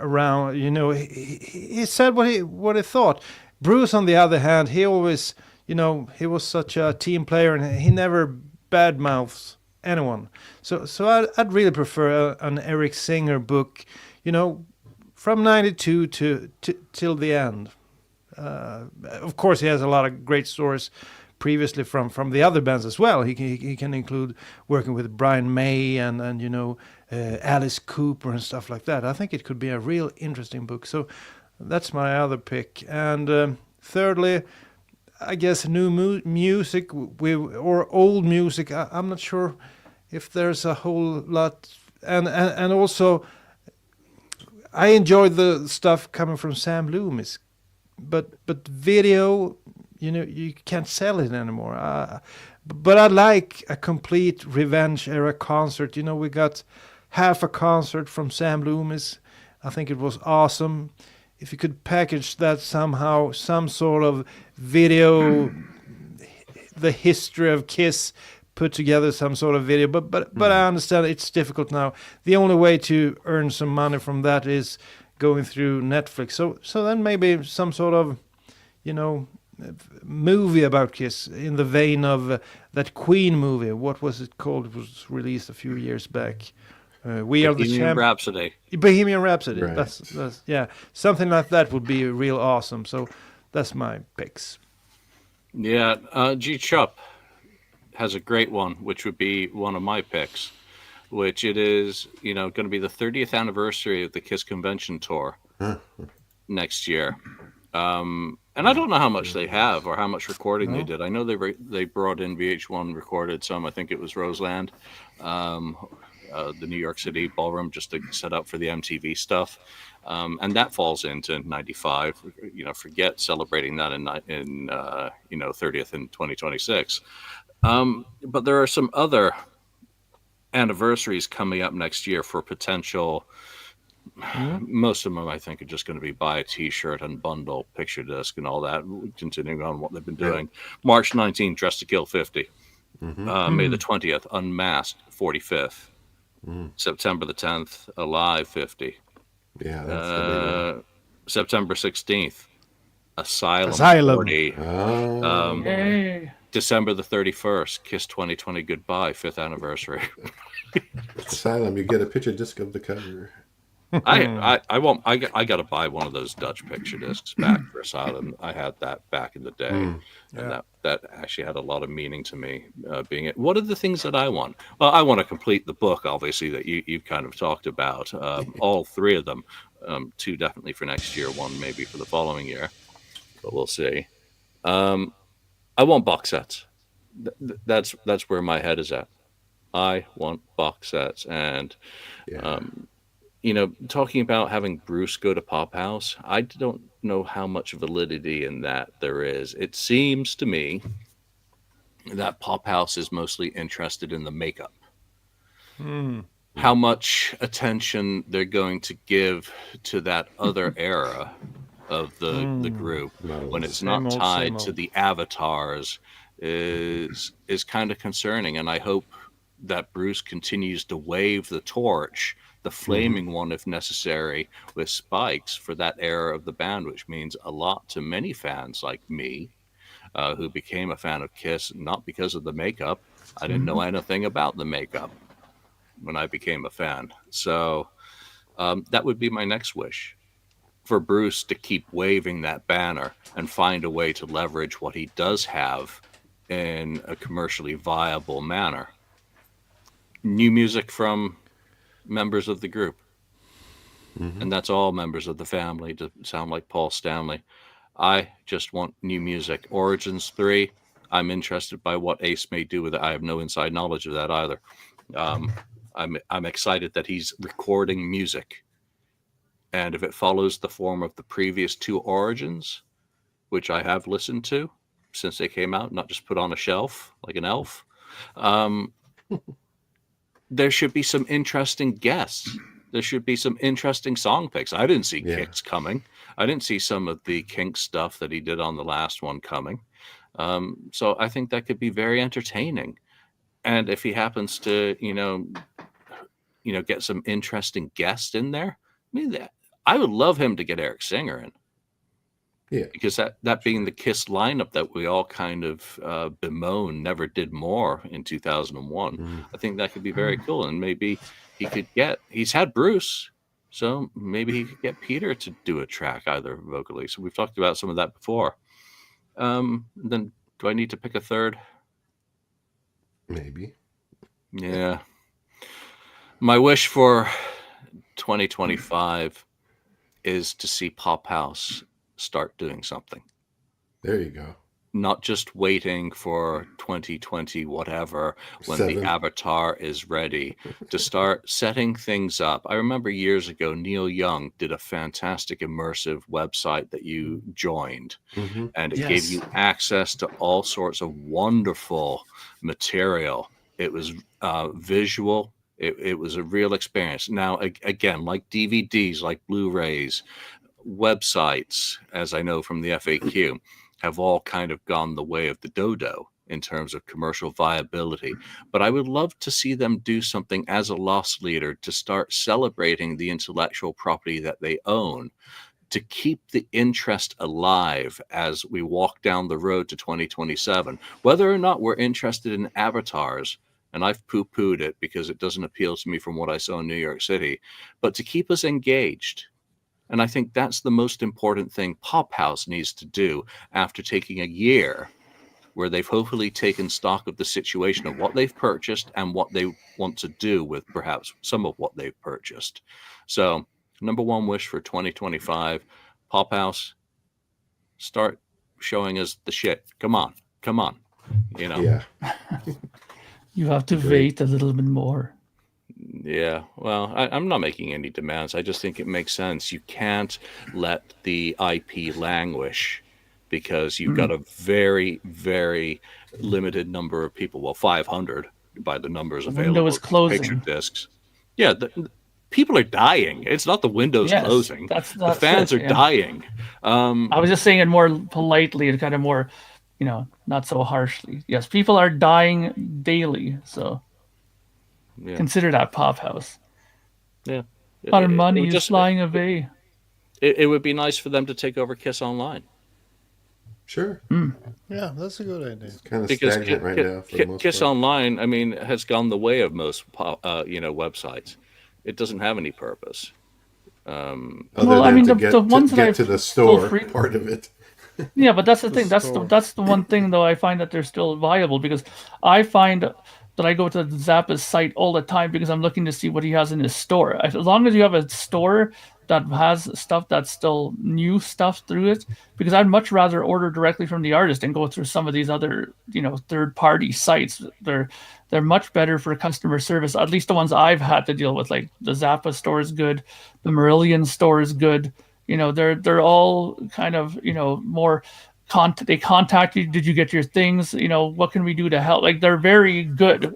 around. He said what he thought. Bruce, on the other hand, he always, he was such a team player, and he never badmouths anyone. So I'd really prefer an Eric Singer book, from '92 to till the end. Of course, he has a lot of great stories previously from the other bands as well. He can include working with Brian May and Alice Cooper and stuff like that. I think it could be a real interesting book. So that's my other pick. And thirdly, I guess new music or old music. I'm not sure if there's a whole lot. And also, I enjoyed the stuff coming from Sam Loomis, but video, you can't sell it anymore. But I like a complete Revenge era concert. We got half a concert from Sam Loomis. I think it was awesome. If you could package that somehow, some sort of video, the history of Kiss, put together some sort of video. But I understand it's difficult now. The only way to earn some money from that is going through Netflix. So then maybe some sort of, movie about Kiss in the vein of that Queen movie. What was it called? It was released a few years back. We Are the Bohemian Rhapsody. Bohemian Rhapsody. Right. That's yeah. Something like that would be real awesome. So that's my picks. Yeah, G. Chup has a great one, which would be one of my picks, which it is, going to be the 30th anniversary of the Kiss Convention Tour next year. And I don't know how much they have or how much recording they did. I know they brought in VH1, recorded some. I think it was Roseland, the New York City ballroom, just to set up for the MTV stuff. And that falls into 95. Forget celebrating that in 30th in 2026. But there are some other anniversaries coming up next year for potential. Most of them, I think, are just going to be buy a T-shirt and bundle, picture disc, and all that. Continuing on what they've been doing. March 19th, Dress to Kill 50. May the 20th, Unmasked 45th. September the 10th, Alive 50. Yeah, that's the big one. September 16th, Asylum 40. Oh, Yay. December the 31st, Kiss 2020 Goodbye, 5th anniversary. Asylum, you get a picture disc of the cover. I won't. I got to buy one of those Dutch picture discs back for Asylum. I had that back in the day, and that actually had a lot of meaning to me. Being it, what are the things that I want? Well, I want to complete the book, obviously, that you've kind of talked about. All three of them, 2 definitely for next year, 1 maybe for the following year, but we'll see. I want box sets. That's where my head is at. I want box sets, and talking about having Bruce go to Pop House, I don't know how much validity in that there is. It seems to me that Pop House is mostly interested in the makeup. How much attention they're going to give to that other era of the group when it's not tied to the avatars is kind of concerning. And I hope that Bruce continues to wave the torch, the flaming one if necessary, with spikes for that era of the band, which means a lot to many fans like me, who became a fan of Kiss not because of the makeup. I didn't know anything about the makeup when I became a fan. So that would be my next wish, for Bruce to keep waving that banner and find a way to leverage what he does have in a commercially viable manner. New music from members of the group. And that's all members of the family, to sound like Paul Stanley. I just want new music. Origins 3, I'm interested by what Ace may do with it. I have no inside knowledge of that either. I'm excited that he's recording music. And if it follows the form of the previous 2 Origins, which I have listened to since they came out, not just put on a shelf like an elf, there should be some interesting guests. There should be some interesting song picks. I didn't see Kicks coming. I didn't see some of the Kink stuff that he did on the last one coming. So I think that could be very entertaining. And if he happens to, get some interesting guests in there, I would love him to get Eric Singer in. Yeah. Because that being the Kiss lineup that we all kind of bemoan never did more in 2001, I think that could be very cool. And maybe he's had Bruce, so maybe he could get Peter to do a track either vocally. So we've talked about some of that before. Then do I need to pick a third? Maybe. Yeah. My wish for 2025 is to see Pop House start doing something. There you go. not just waiting for 2020 whatever when the 7. avatar is ready to start setting things up. I remember years ago Neil Young did a fantastic immersive website that you joined, Mm-hmm. and it gave Yes. you access to all sorts of wonderful material. It was visual. It was a real experience. Now, again, like DVDs, like Blu-rays, websites, as I know from the FAQ, have all kind of gone the way of the dodo in terms of commercial viability. But I would love to see them do something as a loss leader to start celebrating the intellectual property that they own, to keep the interest alive as we walk down the road to 2027. Whether or not we're interested in avatars, and I've poo-pooed it because it doesn't appeal to me from what I saw in New York City, but to keep us engaged. And I think that's the most important thing Pop House needs to do after taking a year where they've hopefully taken stock of the situation of what they've purchased and what they want to do with perhaps some of what they've purchased. So, number one wish for 2025, Pop House, start showing us the shit. Come on. You know. Yeah. You have to Agreed. wait a little bit more. Yeah, well, I'm not making any demands. I just think it makes sense. You can't let the IP languish because you've got a very, very limited number of people. Well, 500 by the numbers Window available. is closing. Picture discs. Yeah, people are dying. It's not the windows Yes, closing. that's The fans it, are yeah. dying. I was just saying it more politely and kind of more, not so harshly. Yes, people are dying daily, so Yeah. consider that Pop House. Yeah. Our It money would is just flying away. it would be nice for them to take over Kiss Online. Sure. Yeah, that's a good idea. It's kind of Because stagnant right now for the most Kiss part. Online, I mean, has gone the way of most websites. It doesn't have any purpose. Other Well, I than mean, to the ones that I get to the still store free- part of it. Yeah, but that's the The thing. store. That's the one thing though I find that they're still viable because I find that I go to Zappa's site all the time because I'm looking to see what he has in his store. As long as you have a store that has stuff that's still new stuff through it, because I'd much rather order directly from the artist and go through some of these other, third-party sites. They're much better for customer service. At least the ones I've had to deal with, like the Zappa store is good, the Marillion store is good. They're all kind of more. They contact you. Did you get your things? What can we do to help? Like they're very good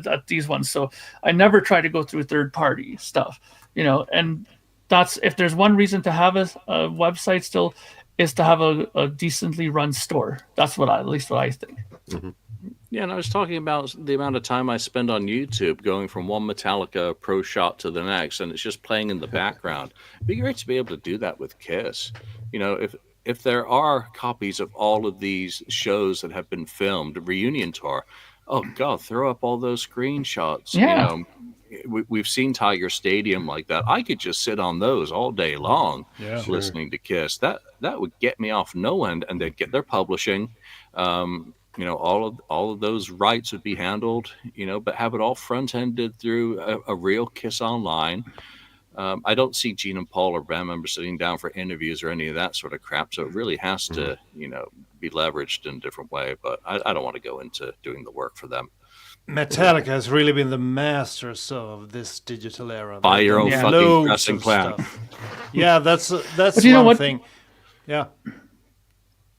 at these ones. So I never try to go through third party stuff. And that's if there's one reason to have a website still is to have a decently run store. That's at least what I think. Yeah, and I was talking about the amount of time I spend on YouTube going from one Metallica pro shot to the next, and it's just playing in the background. It'd be great to be able to do that with Kiss. If there are copies of all of these shows that have been filmed, reunion tour, oh God, throw up all those screenshots. Yeah. We've seen Tiger Stadium like that. I could just sit on those all day long, Yeah. Sure. listening to Kiss. That would get me off no end, and they'd get their publishing. All of those rights would be handled. But have it all front ended through a real Kiss Online. I don't see Gene and Paul or band members sitting down for interviews or any of that sort of crap. So it really has to, be leveraged in a different way. But I don't want to go into doing the work for them. Metallica has really been the masters of this digital era. Buy your own Yeah. fucking Loads pressing of plant. stuff. Yeah, that's But you know one what? thing. Yeah.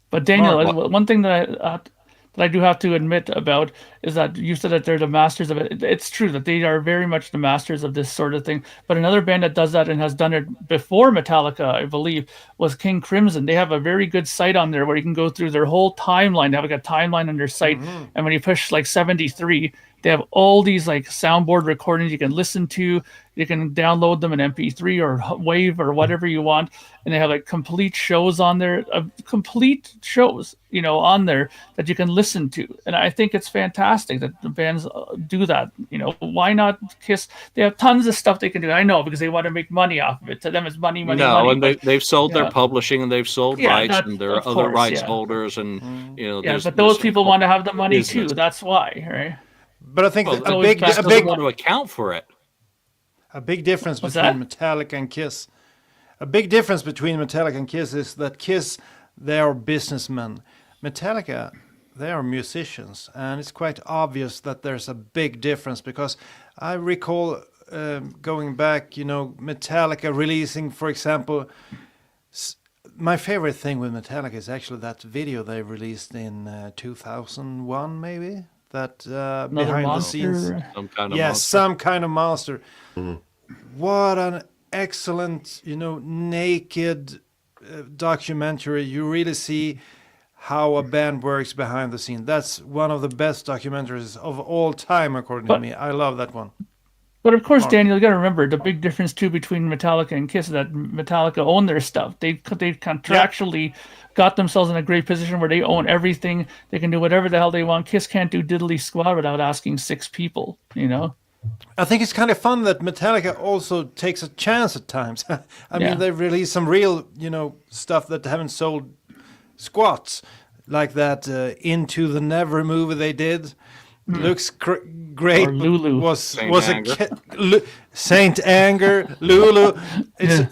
But Daniel, Mark, one thing that I do have to admit about is that you said that they're the masters of it. It's true that they are very much the masters of this sort of thing. But another band that does that and has done it before Metallica, I believe, was King Crimson. They have a very good site on there where you can go through their whole timeline. They have like a timeline on their site, and when you push like 73, they have all these like soundboard recordings you can listen to. You can download them in MP3 or WAV or whatever you want, and they have like complete shows on there, complete shows, on there that you can listen to. And I think it's fantastic that the bands do that. Why not Kiss? They have tons of stuff they can do. I know because they want to make money off of it. To them, it's money, money, No, money. and but- they've sold their yeah. publishing and they've sold Yeah, rights, that- and there are of other course, rights yeah. holders, and Yeah, there's but those some people want to have the money business. too. That's why, right? But I think Well, a always big, back a to doesn't big, want to account for it. a big difference What's between that? Metallica and Kiss. A big difference between Metallica and Kiss is that Kiss, they are businessmen. Metallica, they are musicians, and it's quite obvious that there's a big difference because I recall going back, Metallica releasing, for example, my favorite thing with Metallica is actually that video they released in 2001, maybe. That Another behind the monster. scenes. Some kind of Yes, monster. some kind of monster. What an excellent, naked documentary. You really see how a band works behind the scene. That's one of the best documentaries of all time, according to me. I love that one. But of course, Mark. Daniel, you got to remember the big difference too between Metallica and Kiss is that Metallica own their stuff. They've contractually got themselves in a great position where they own everything. They can do whatever the hell they want. Kiss can't do diddly squat without asking 6 people. I think it's kind of fun that Metallica also takes a chance at times. I mean, they've released some real, stuff that haven't sold squats, like that Into the Never movie they did. Looks great. Or Lulu. Was Saint Saint Anger, Lulu. It's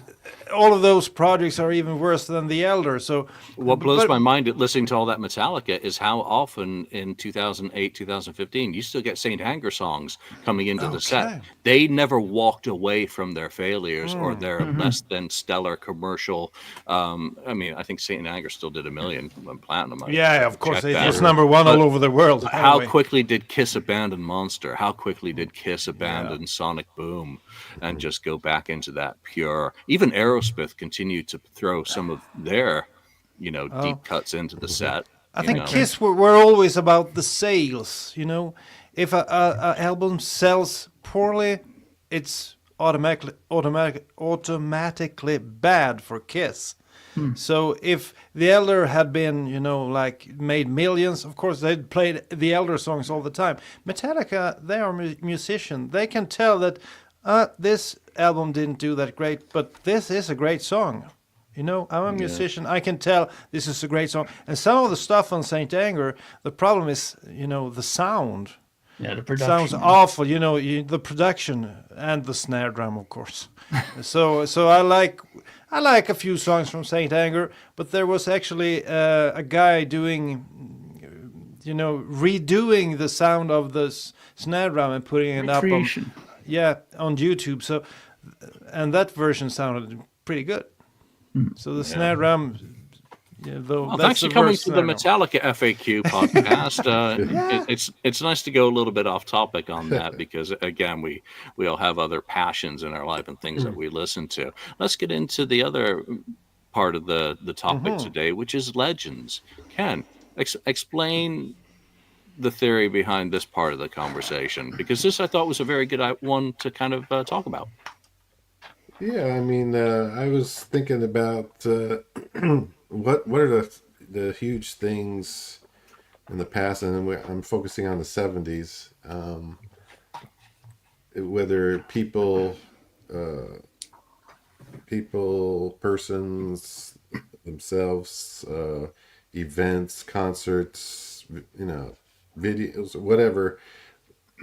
all of those projects are even worse than The Elder. So what blows my mind at listening to all that Metallica is how often in 2008, 2015, you still get Saint Anger songs coming into the set. They never walked away from their failures or their less than stellar commercial. I think Saint Anger still did 1 million platinum. Yeah, of course. Check that. It's number one all over the world. How Anyway. quickly did Kiss abandon Monster? How quickly did Kiss abandon Sonic Boom and just go back into that pure? Even Aerosmith continued to throw some of their, deep cuts into the set. I think Kiss were always about the sales. If a album sells poorly, it's automatically bad for Kiss. So if The Elder had been, made millions, of course they'd played The Elder songs all the time. Metallica, they are musicians. They can tell that this album didn't do that great, but this is a great song. I'm a musician. I can tell this is a great song. And some of the stuff on Saint Anger, the problem is, the sound. Yeah, the production. Sounds awful, the production and the snare drum, of course. so I like a few songs from Saint Anger, but there was actually a guy doing, redoing the sound of the snare drum and putting it up on YouTube. So, and that version sounded pretty good. So the snare drum. Thanks for coming to the Metallica FAQ podcast. It's nice to go a little bit off topic on that because again we all have other passions in our life and things that we listen to. Let's get into the other part of the topic today, which is legends. Ken, explain the theory behind this part of the conversation, because this I thought was a very good one to kind of talk about. Yeah, I was thinking about what are the huge things in the past, and I'm focusing on the 70s. Whether people, persons themselves, events, concerts, videos, whatever,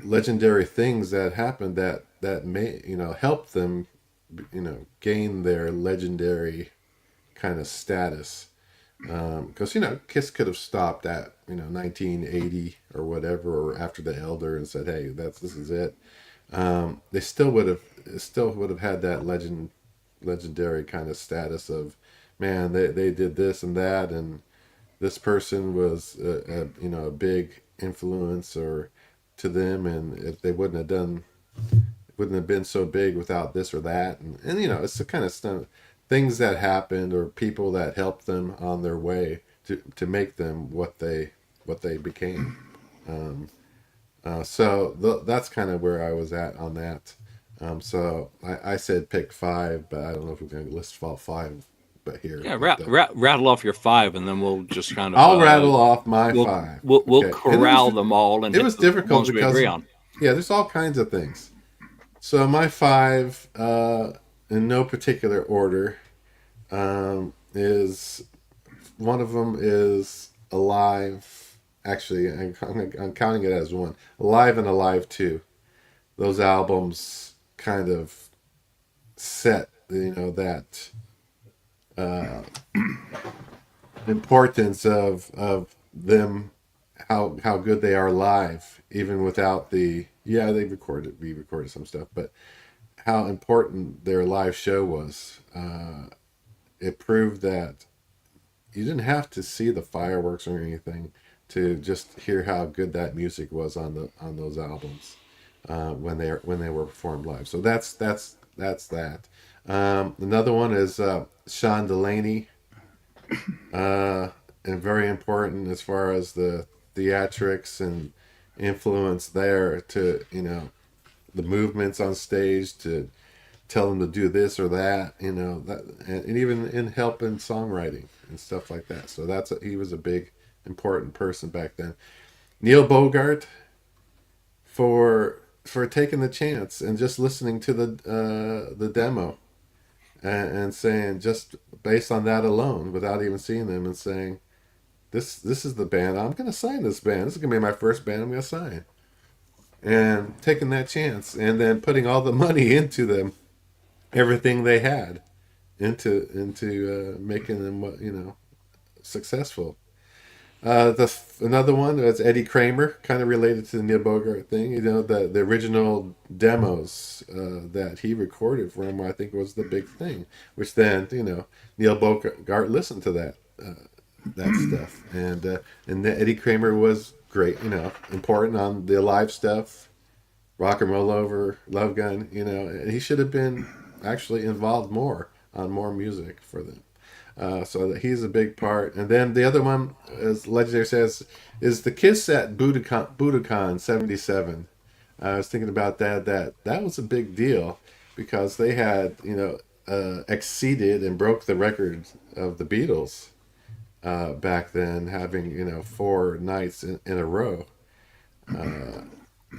legendary things that happened that may help them gain their legendary kind of status, because Kiss could have stopped at 1980 or whatever, or after the Elder, and said, hey, this is it. They still would have had that legendary kind of status of, man, they did this and that, and this person was a big influence or to them, and if they wouldn't have been so big without this or that, and it's the kind of stuff, things that happened or people that helped them on their way to make them what they became. So that's kind of where I was at on that. So I said pick 5, but I don't know if we're going to list all 5. But here, rattle off your 5, and then we'll just kind of. I'll rattle off my 5. We'll corral them all, and it was difficult because we agree on. Yeah, there's all kinds of things. So my 5, in no particular order, is one of them is Alive. Actually, I'm counting it as one. Alive and Alive 2. Those albums kind of set, that importance of them how good they are live, even without they re-recorded some stuff, but how important their live show was. It proved that you didn't have to see the fireworks or anything to just hear how good that music was on those albums when they were performed live. So that's that. Another one is Sean Delaney, and very important as far as the theatrics and influence there to the movements on stage to tell them to do this or that, that, and even in help in songwriting and stuff like that. So he was a big important person back then. Neil Bogart for taking the chance and just listening to the demo and saying, just based on that alone, without even seeing them, and saying, this is the band, I'm going to sign this band. This is going to be my first band I'm going to sign. And taking that chance and then putting all the money into them, everything they had into making them successful. Another one was Eddie Kramer, kind of related to the Neil Bogart thing. The original demos that he recorded for him, I think, was the big thing. Which then Neil Bogart listened to that stuff, and Eddie Kramer was great, important on the live stuff, Rock and Roll Over, Love Gun, and he should have been actually involved more on more music for them. So that he's a big part. And then the other one, as Legendary says, is the Kiss at Budokan 77. I was thinking about that. That was a big deal because they had, exceeded and broke the record of the Beatles back then, having, 4 nights in a row.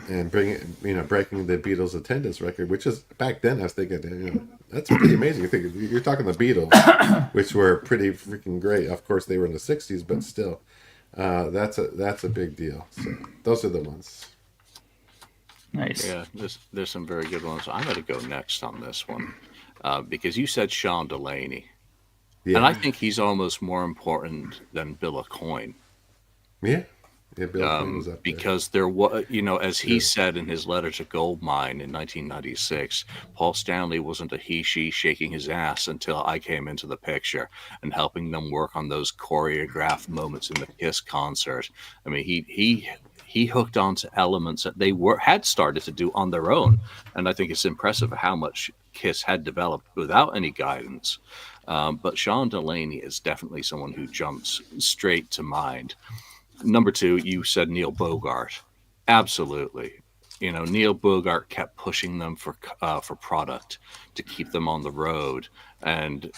And breaking the Beatles' attendance record, which is back then I was thinking, that's pretty amazing. You're talking the Beatles, which were pretty freaking great. Of course, they were in the '60s, but still, that's a big deal. So those are the ones. Nice. Yeah, there's some very good ones. I'm going to go next on this one because you said Sean Delaney, and I think he's almost more important than Bill Aucoin. Yeah. Yeah, Bill Clinton was up because there was, as he said in his letter to Goldmine in 1996, Paul Stanley wasn't a he/she shaking his ass until I came into the picture and helping them work on those choreographed moments in the Kiss concert. I mean, he hooked onto elements that they had started to do on their own, and I think it's impressive how much Kiss had developed without any guidance. But Sean Delaney is definitely someone who jumps straight to mind. Number 2, you said Neil Bogart. Absolutely. Neil Bogart kept pushing them for product to keep them on the road and,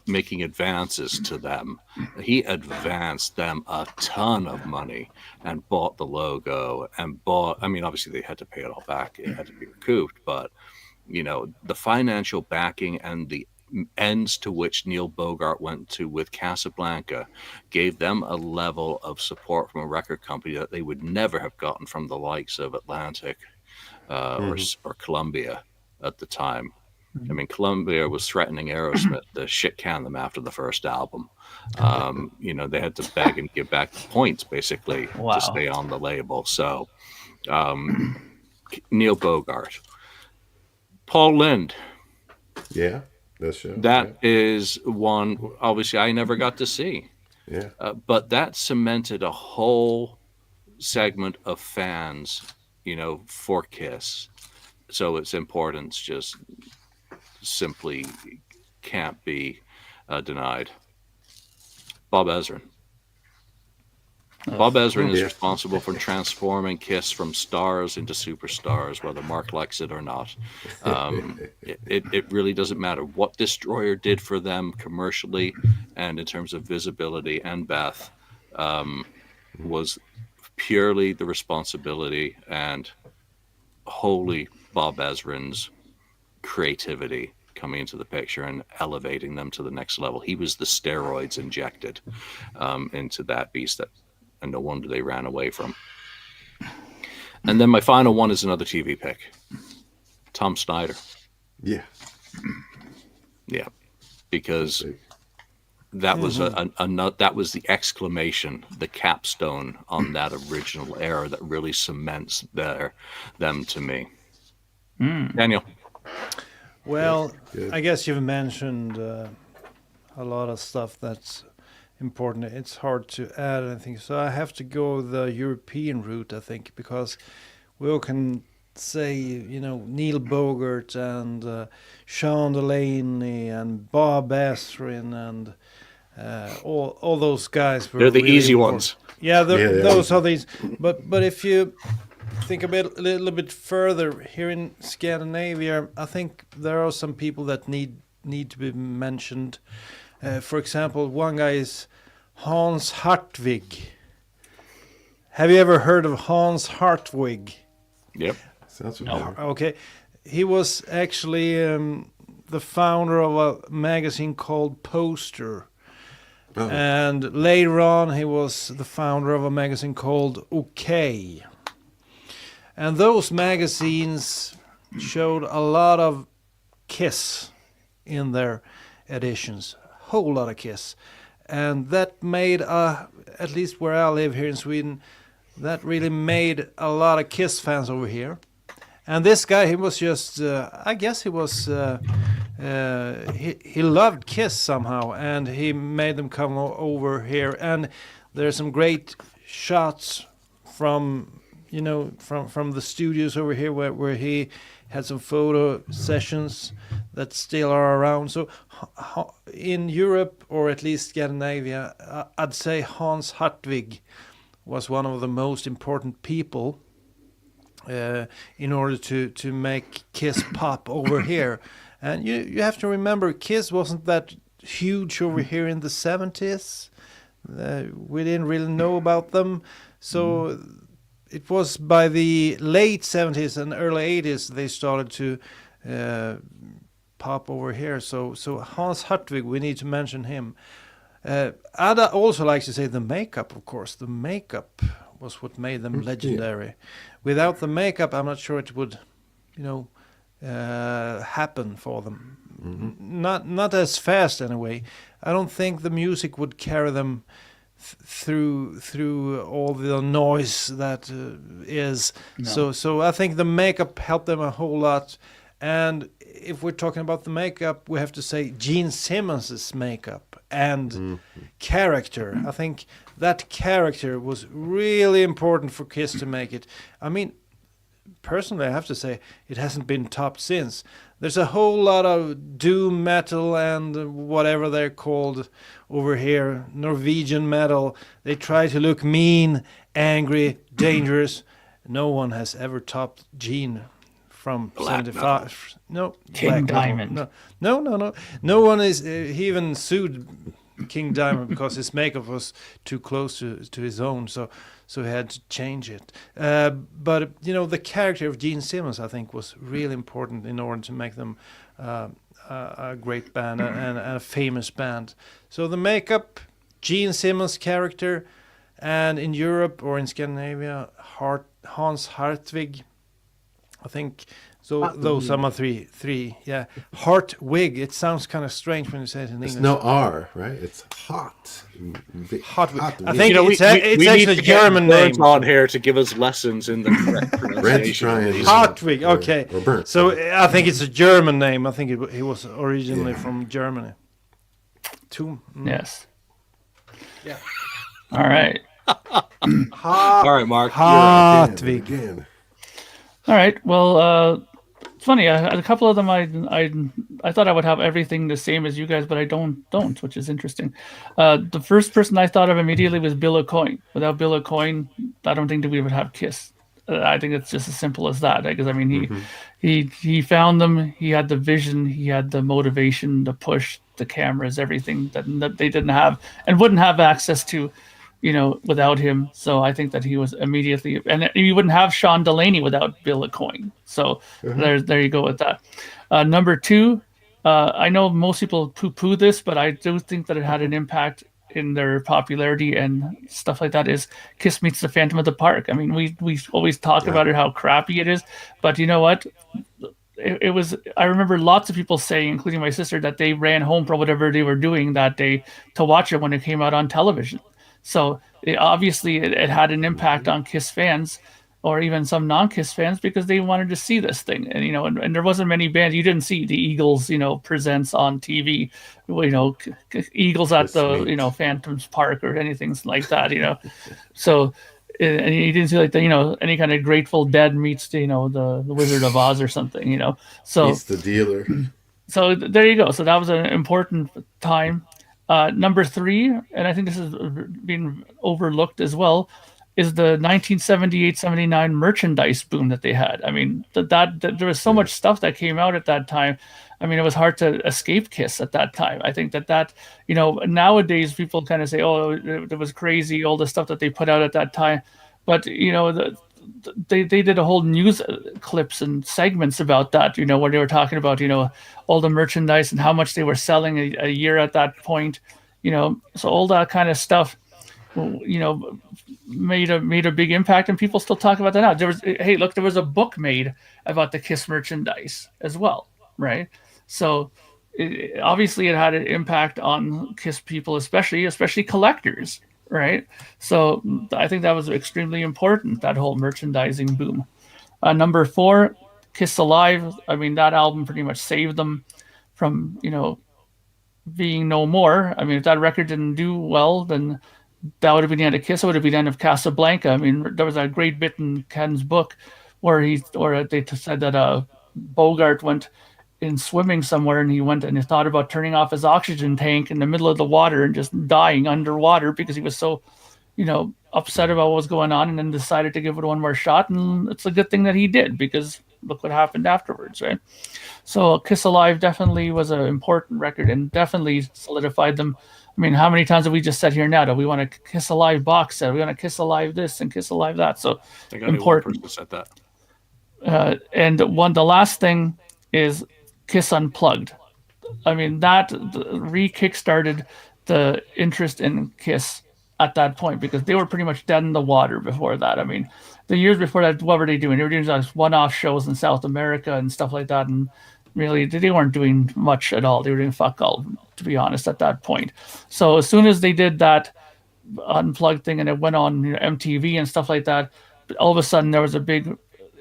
making advances to them. He advanced them a ton of money and bought the logo and obviously they had to pay it all back. It had to be recouped, but, the financial backing and the ends to which Neil Bogart went to with Casablanca gave them a level of support from a record company that they would never have gotten from the likes of Atlantic or Columbia at the time. I mean, Columbia was threatening Aerosmith to shit can them after the first album. They had to beg and give back points basically to stay on the label. So Neil Bogart. Paul Lynde. Yeah. That is one, obviously, I never got to see. Yeah. But that cemented a whole segment of fans, for Kiss. So its importance just simply can't be denied. Bob Ezrin. Bob Ezrin is responsible for transforming Kiss from stars into superstars, whether Mark likes it or not. It really doesn't matter what Destroyer did for them commercially and in terms of visibility, and Beth was purely the responsibility and wholly Bob Ezrin's creativity coming into the picture and elevating them to the next level. He was the steroids injected into that beast and no wonder they ran away from. And then my final one is another TV pick. Tom Snyder. Yeah. Yeah. Because that was that was the exclamation, the capstone on that original era that really cements them to me. Daniel. Well, Good. I guess you've mentioned a lot of stuff that's important. It's hard to add anything, so I have to go the European route, I think, because we all can say, Neil Bogart and Sean Delaney and Bob Ezrin and all those guys were They're the really easy important. ones. Yeah, Yeah. those are these. But if you think a little bit further here in Scandinavia, I think there are some people that need to be mentioned. For example, one guy is Hans Hartwig. Have you ever heard of Hans Hartwig? Yep. Sounds familiar. Okay, he was actually the founder of a magazine called Poster. Oh. And later on, he was the founder of a magazine called OK. And those magazines showed a lot of Kiss in their editions, whole lot of Kiss. And that made, at least where I live here in Sweden, that really made a lot of Kiss fans over here. And this guy, he was just, I guess he was, he loved Kiss somehow, and he made them come over here. And there's some great shots from, from the studios over here where he had some photo sessions that still are around. So in Europe, or at least Scandinavia, I'd say Hans Hartwig was one of the most important people in order to make Kiss pop over here. And you have to remember, Kiss wasn't that huge over here in the 70s. We didn't really know about them. So it was by the late 70s and early 80s they started to pop over here. So Hans Hartwig, we need to mention him. I'd also like to say the makeup, of course. The makeup was what made them legendary. Without the makeup, I'm not sure it would, happen for them. Not as fast anyway. I don't think the music would carry them through all the noise that is. No. So I think the makeup helped them a whole lot. And if we're talking about the makeup, we have to say Gene Simmons's makeup and character. I think that character was really important for Kiss to make it. I mean, personally, I have to say it hasn't been topped since. There's a whole lot of doom metal and whatever they're called over here, Norwegian metal. They try to look mean, angry, dangerous. No one has ever topped Gene from Black 75. No, King Black Diamond. Metal. No. No one is. He even sued King Diamond because his makeup was too close to his own. So he had to change it. But the character of Gene Simmons, I think, was really important in order to make them a great band and a famous band. So the makeup, Gene Simmons' character, and in Europe or in Scandinavia, Hans Hartwig. I think so. Those are my three. Yeah, Hartwig. It sounds kind of strange when you say it in English. It's no R, right? It's hot. Hartwig. I Wig. think it's need actually a to get German Burns name. on here to give us lessons in the correct Rent's pronunciation. trying of these. Hartwig. Okay. Or Burnt. So I think it's a German name. I think he was originally from Germany. Yes. Yeah. All right. All right, Mark. Hartwig. Again. All right. Well, it's funny. A couple of them, I thought I would have everything the same as you guys, but I don't, which is interesting. The first person I thought of immediately was Bill O'Coin. Without Bill O'Coin, I don't think that we would have Kiss. I think it's just as simple as that. Because I mean, he found them. He had the vision. He had the motivation, the push, the cameras, everything that they didn't have and wouldn't have access to. Without him. So I think that he was immediately, and you wouldn't have Sean Delaney without Bill O'Coin. So there you go with that. Number two, I know most people poo-poo this, but I do think that it had an impact in their popularity and stuff like that. Is Kiss Meets the Phantom of the Park. I mean, we always talk about it, how crappy it is, but you know what? it was, I remember lots of people saying, including my sister, that they ran home from whatever they were doing that day to watch it when it came out on television. So obviously it had an impact on Kiss fans, or even some non-Kiss fans, because they wanted to see this thing. And and there wasn't many bands. You didn't see the Eagles presents on TV, Eagles at the Phantoms Park or anything like that. So and you didn't see like the any kind of Grateful Dead meets the Wizard of Oz or something. So He's the dealer. So there you go. So that was an important time. Number 3, and I think this has been overlooked as well, is the 1978-79 merchandise boom that they had. I mean, that there was so much stuff that came out at that time. I mean, it was hard to escape Kiss at that time. I think that nowadays people kind of say, oh, it was crazy, all the stuff that they put out at that time. But, they did a whole news clips and segments about that, where they were talking about, all the merchandise and how much they were selling a year at that point, so all that kind of stuff, made a big impact, and people still talk about that now. There was a book made about the Kiss merchandise as well, right? So obviously it had an impact on Kiss people, especially collectors, right? So I think that was extremely important, that whole merchandising boom. Number 4, Kiss Alive. I mean, that album pretty much saved them from being no more. I mean, if that record didn't do well, then that would have been the end of Kiss. It would have been the end of Casablanca. I mean, there was a great bit in Ken's book where they said that Bogart went in swimming somewhere, and he went and he thought about turning off his oxygen tank in the middle of the water and just dying underwater because he was so, upset about what was going on, and then decided to give it one more shot. And it's a good thing that he did, because look what happened afterwards, right? So Kiss Alive definitely was an important record and definitely solidified them. I mean, how many times have we just said here now that we want a Kiss Alive box set? We want to Kiss Alive this and Kiss Alive that. So I think important. One person said that. And the last thing is Kiss Unplugged. I mean, that re-kickstarted the interest in Kiss at that point, because they were pretty much dead in the water before that. I mean, the years before that, what were they doing? They were doing those one-off shows in South America and stuff like that, and really they weren't doing much at all. They were doing fuck all, to be honest, at that point. So as soon as they did that Unplugged thing and it went on MTV and stuff like that, all of a sudden there was a big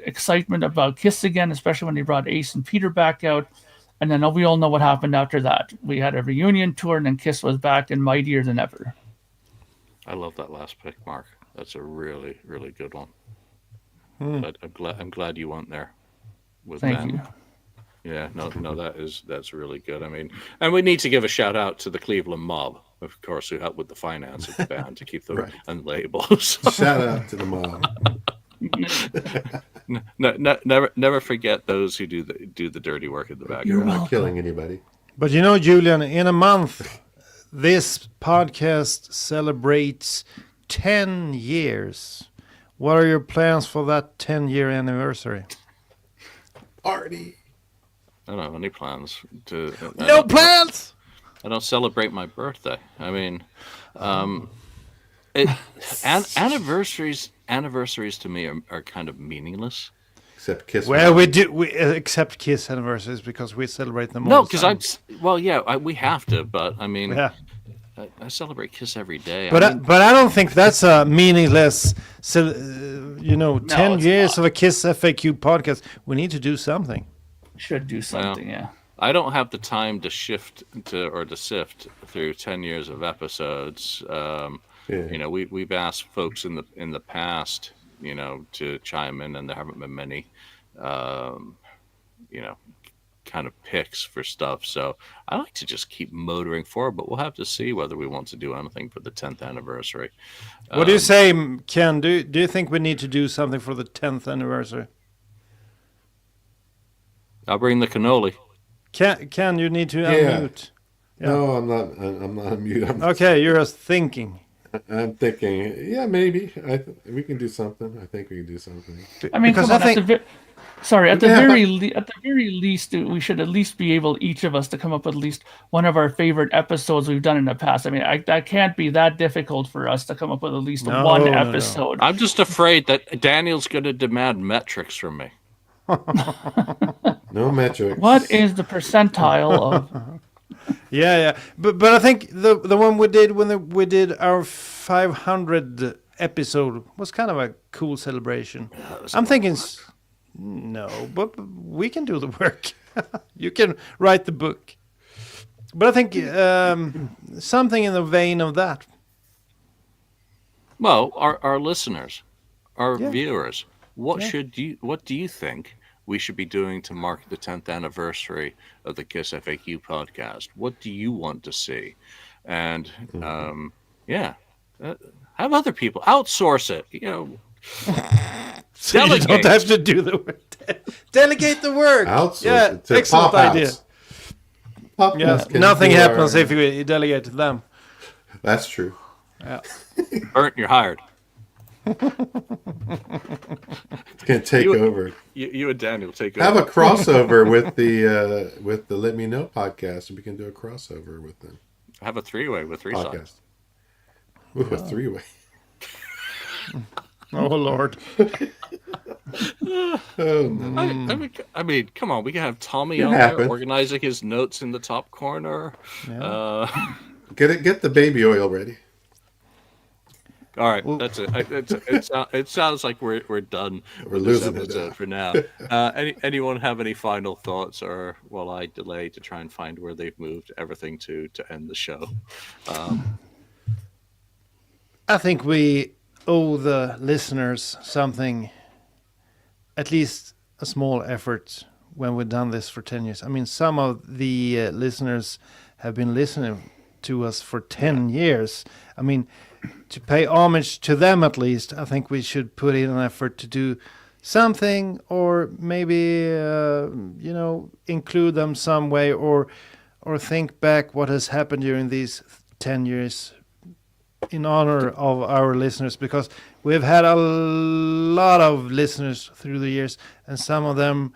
excitement about Kiss again, especially when they brought Ace and Peter back out. And then we all know what happened after that. We had a reunion tour, and then Kiss was back and mightier than ever. I love that last pick, Mark. That's a really, really good one. But I'm glad you went there with Ben. Thank you. Yeah, no, that's really good. I mean, and we need to give a shout out to the Cleveland Mob, of course, who helped with the finance of the band to keep them on labels. Shout out to the mob. Never forget those who do the dirty work in the background. You're not killing anybody. But Julian, in a month, this podcast celebrates 10 years. What are your plans for that 10-year anniversary? Party. I don't have any plans No plans. I don't celebrate my birthday. I mean, anniversaries to me are kind of meaningless. Except Kiss. Well, we accept Kiss anniversaries because we celebrate them all. No, because we have to. But I mean, I celebrate Kiss every day. But I don't think that's a meaningless. 10 years of a Kiss FAQ podcast. We need to do something. Should do something, yeah. I don't have the time to sift through 10 years of episodes. We've asked folks in the past, to chime in, and there haven't been many, kind of picks for stuff. So I like to just keep motoring forward, but we'll have to see whether we want to do anything for the 10th anniversary. What do you say, Ken? Do you think we need to do something for the 10th anniversary? I'll bring the cannoli. Ken, you need to unmute. Yeah. No, I'm not unmute. Okay, you're just thinking. I'm thinking, yeah, maybe. We can do something. I think we can do something. I mean, at the very least, we should at least be able, each of us, to come up with at least one of our favorite episodes we've done in the past. I mean, that can't be that difficult for us to come up with at least one episode. I'm just afraid that Daniel's going to demand metrics from me. No metrics. What is the percentile of? Yeah. But I think the one we did when we did our 500 episode was kind of a cool celebration. I'm thinking, no, but we can do the work. You can write the book. But I think something in the vein of that. Well, our listeners, our Yeah. viewers, what Yeah. what do you think we should be doing to mark the 10th anniversary of the KissFAQ podcast? What do you want to see? And have other people outsource it. So you don't Delegate. have to do the work. Delegate the work. Outsource Yeah, it to excellent pop-outs. idea. Pop-outs Yeah, can nothing do happens our- if you delegate to them. That's true. Yeah. Burnt, you're hired. It's gonna take over. You and Daniel take Have over. a crossover with the Let Me Know podcast, and we can do a crossover with them Have a three-way with three sides. podcast. Ooh, a three-way. Oh Lord. Oh no. I mean, come on. We can have Tommy It on happens. there organizing his notes in the top corner. Get the baby oil ready. All right, that's it. It sounds like we're done. We're with this losing it episode now. for now. Anyone have any final thoughts, or while I delay to try and find where they've moved everything to end the show? I think we owe the listeners something, at least a small effort when we've done this for 10 years. I mean, some of the listeners have been listening to us for 10 years. I mean, to pay homage to them at least, I think we should put in an effort to do something, or maybe, include them some way, or think back what has happened during these 10 years in honor of our listeners, because we've had a lot of listeners through the years, and some of them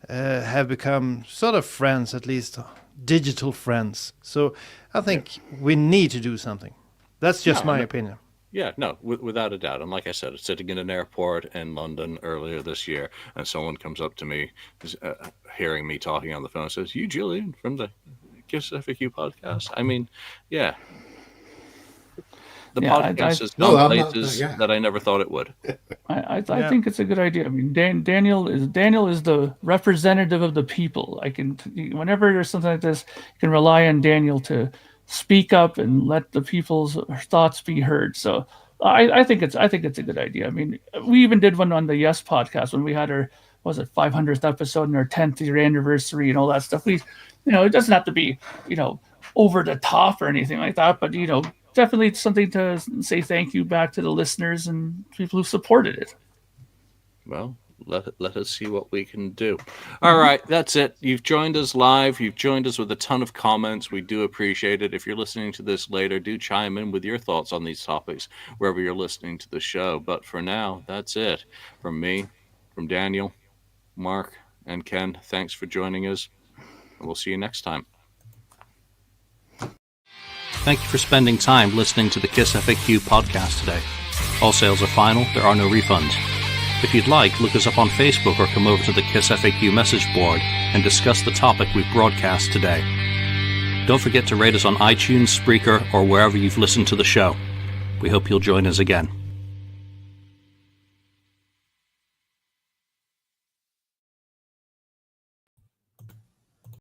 have become sort of friends, at least digital friends. So I think we need to do something. That's just my opinion. Yeah, no, without a doubt. And like I said, I was sitting in an airport in London earlier this year, and someone comes up to me, hearing me talking on the phone, and says, "You, Julian, from the KissFAQ podcast?" I mean, yeah. The podcast has gone places that I never thought it would. I think it's a good idea. I mean, Daniel is the representative of the people. Whenever there's something like this, you can rely on Daniel to speak up and let the people's thoughts be heard. So I think it's a good idea. I mean, we even did one on the Yes podcast when we had our 500th episode and our 10th year anniversary and all that stuff. It doesn't have to be over the top or anything like that, but definitely it's something to say thank you back to the listeners and people who supported it. Well, let us see what we can do. All right, that's it. You've joined us live. You've joined us with a ton of comments. We do appreciate it. If you're listening to this later, do chime in with your thoughts on these topics wherever you're listening to the show. But for now, that's it. From me, from Daniel, Mark, and Ken, thanks for joining us. And we'll see you next time. Thank you for spending time listening to the KissFAQ podcast today. All sales are final. There are no refunds. If you'd like, look us up on Facebook or come over to the KissFAQ message board and discuss the topic we've broadcast today. Don't forget to rate us on iTunes, Spreaker, or wherever you've listened to the show. We hope you'll join us again.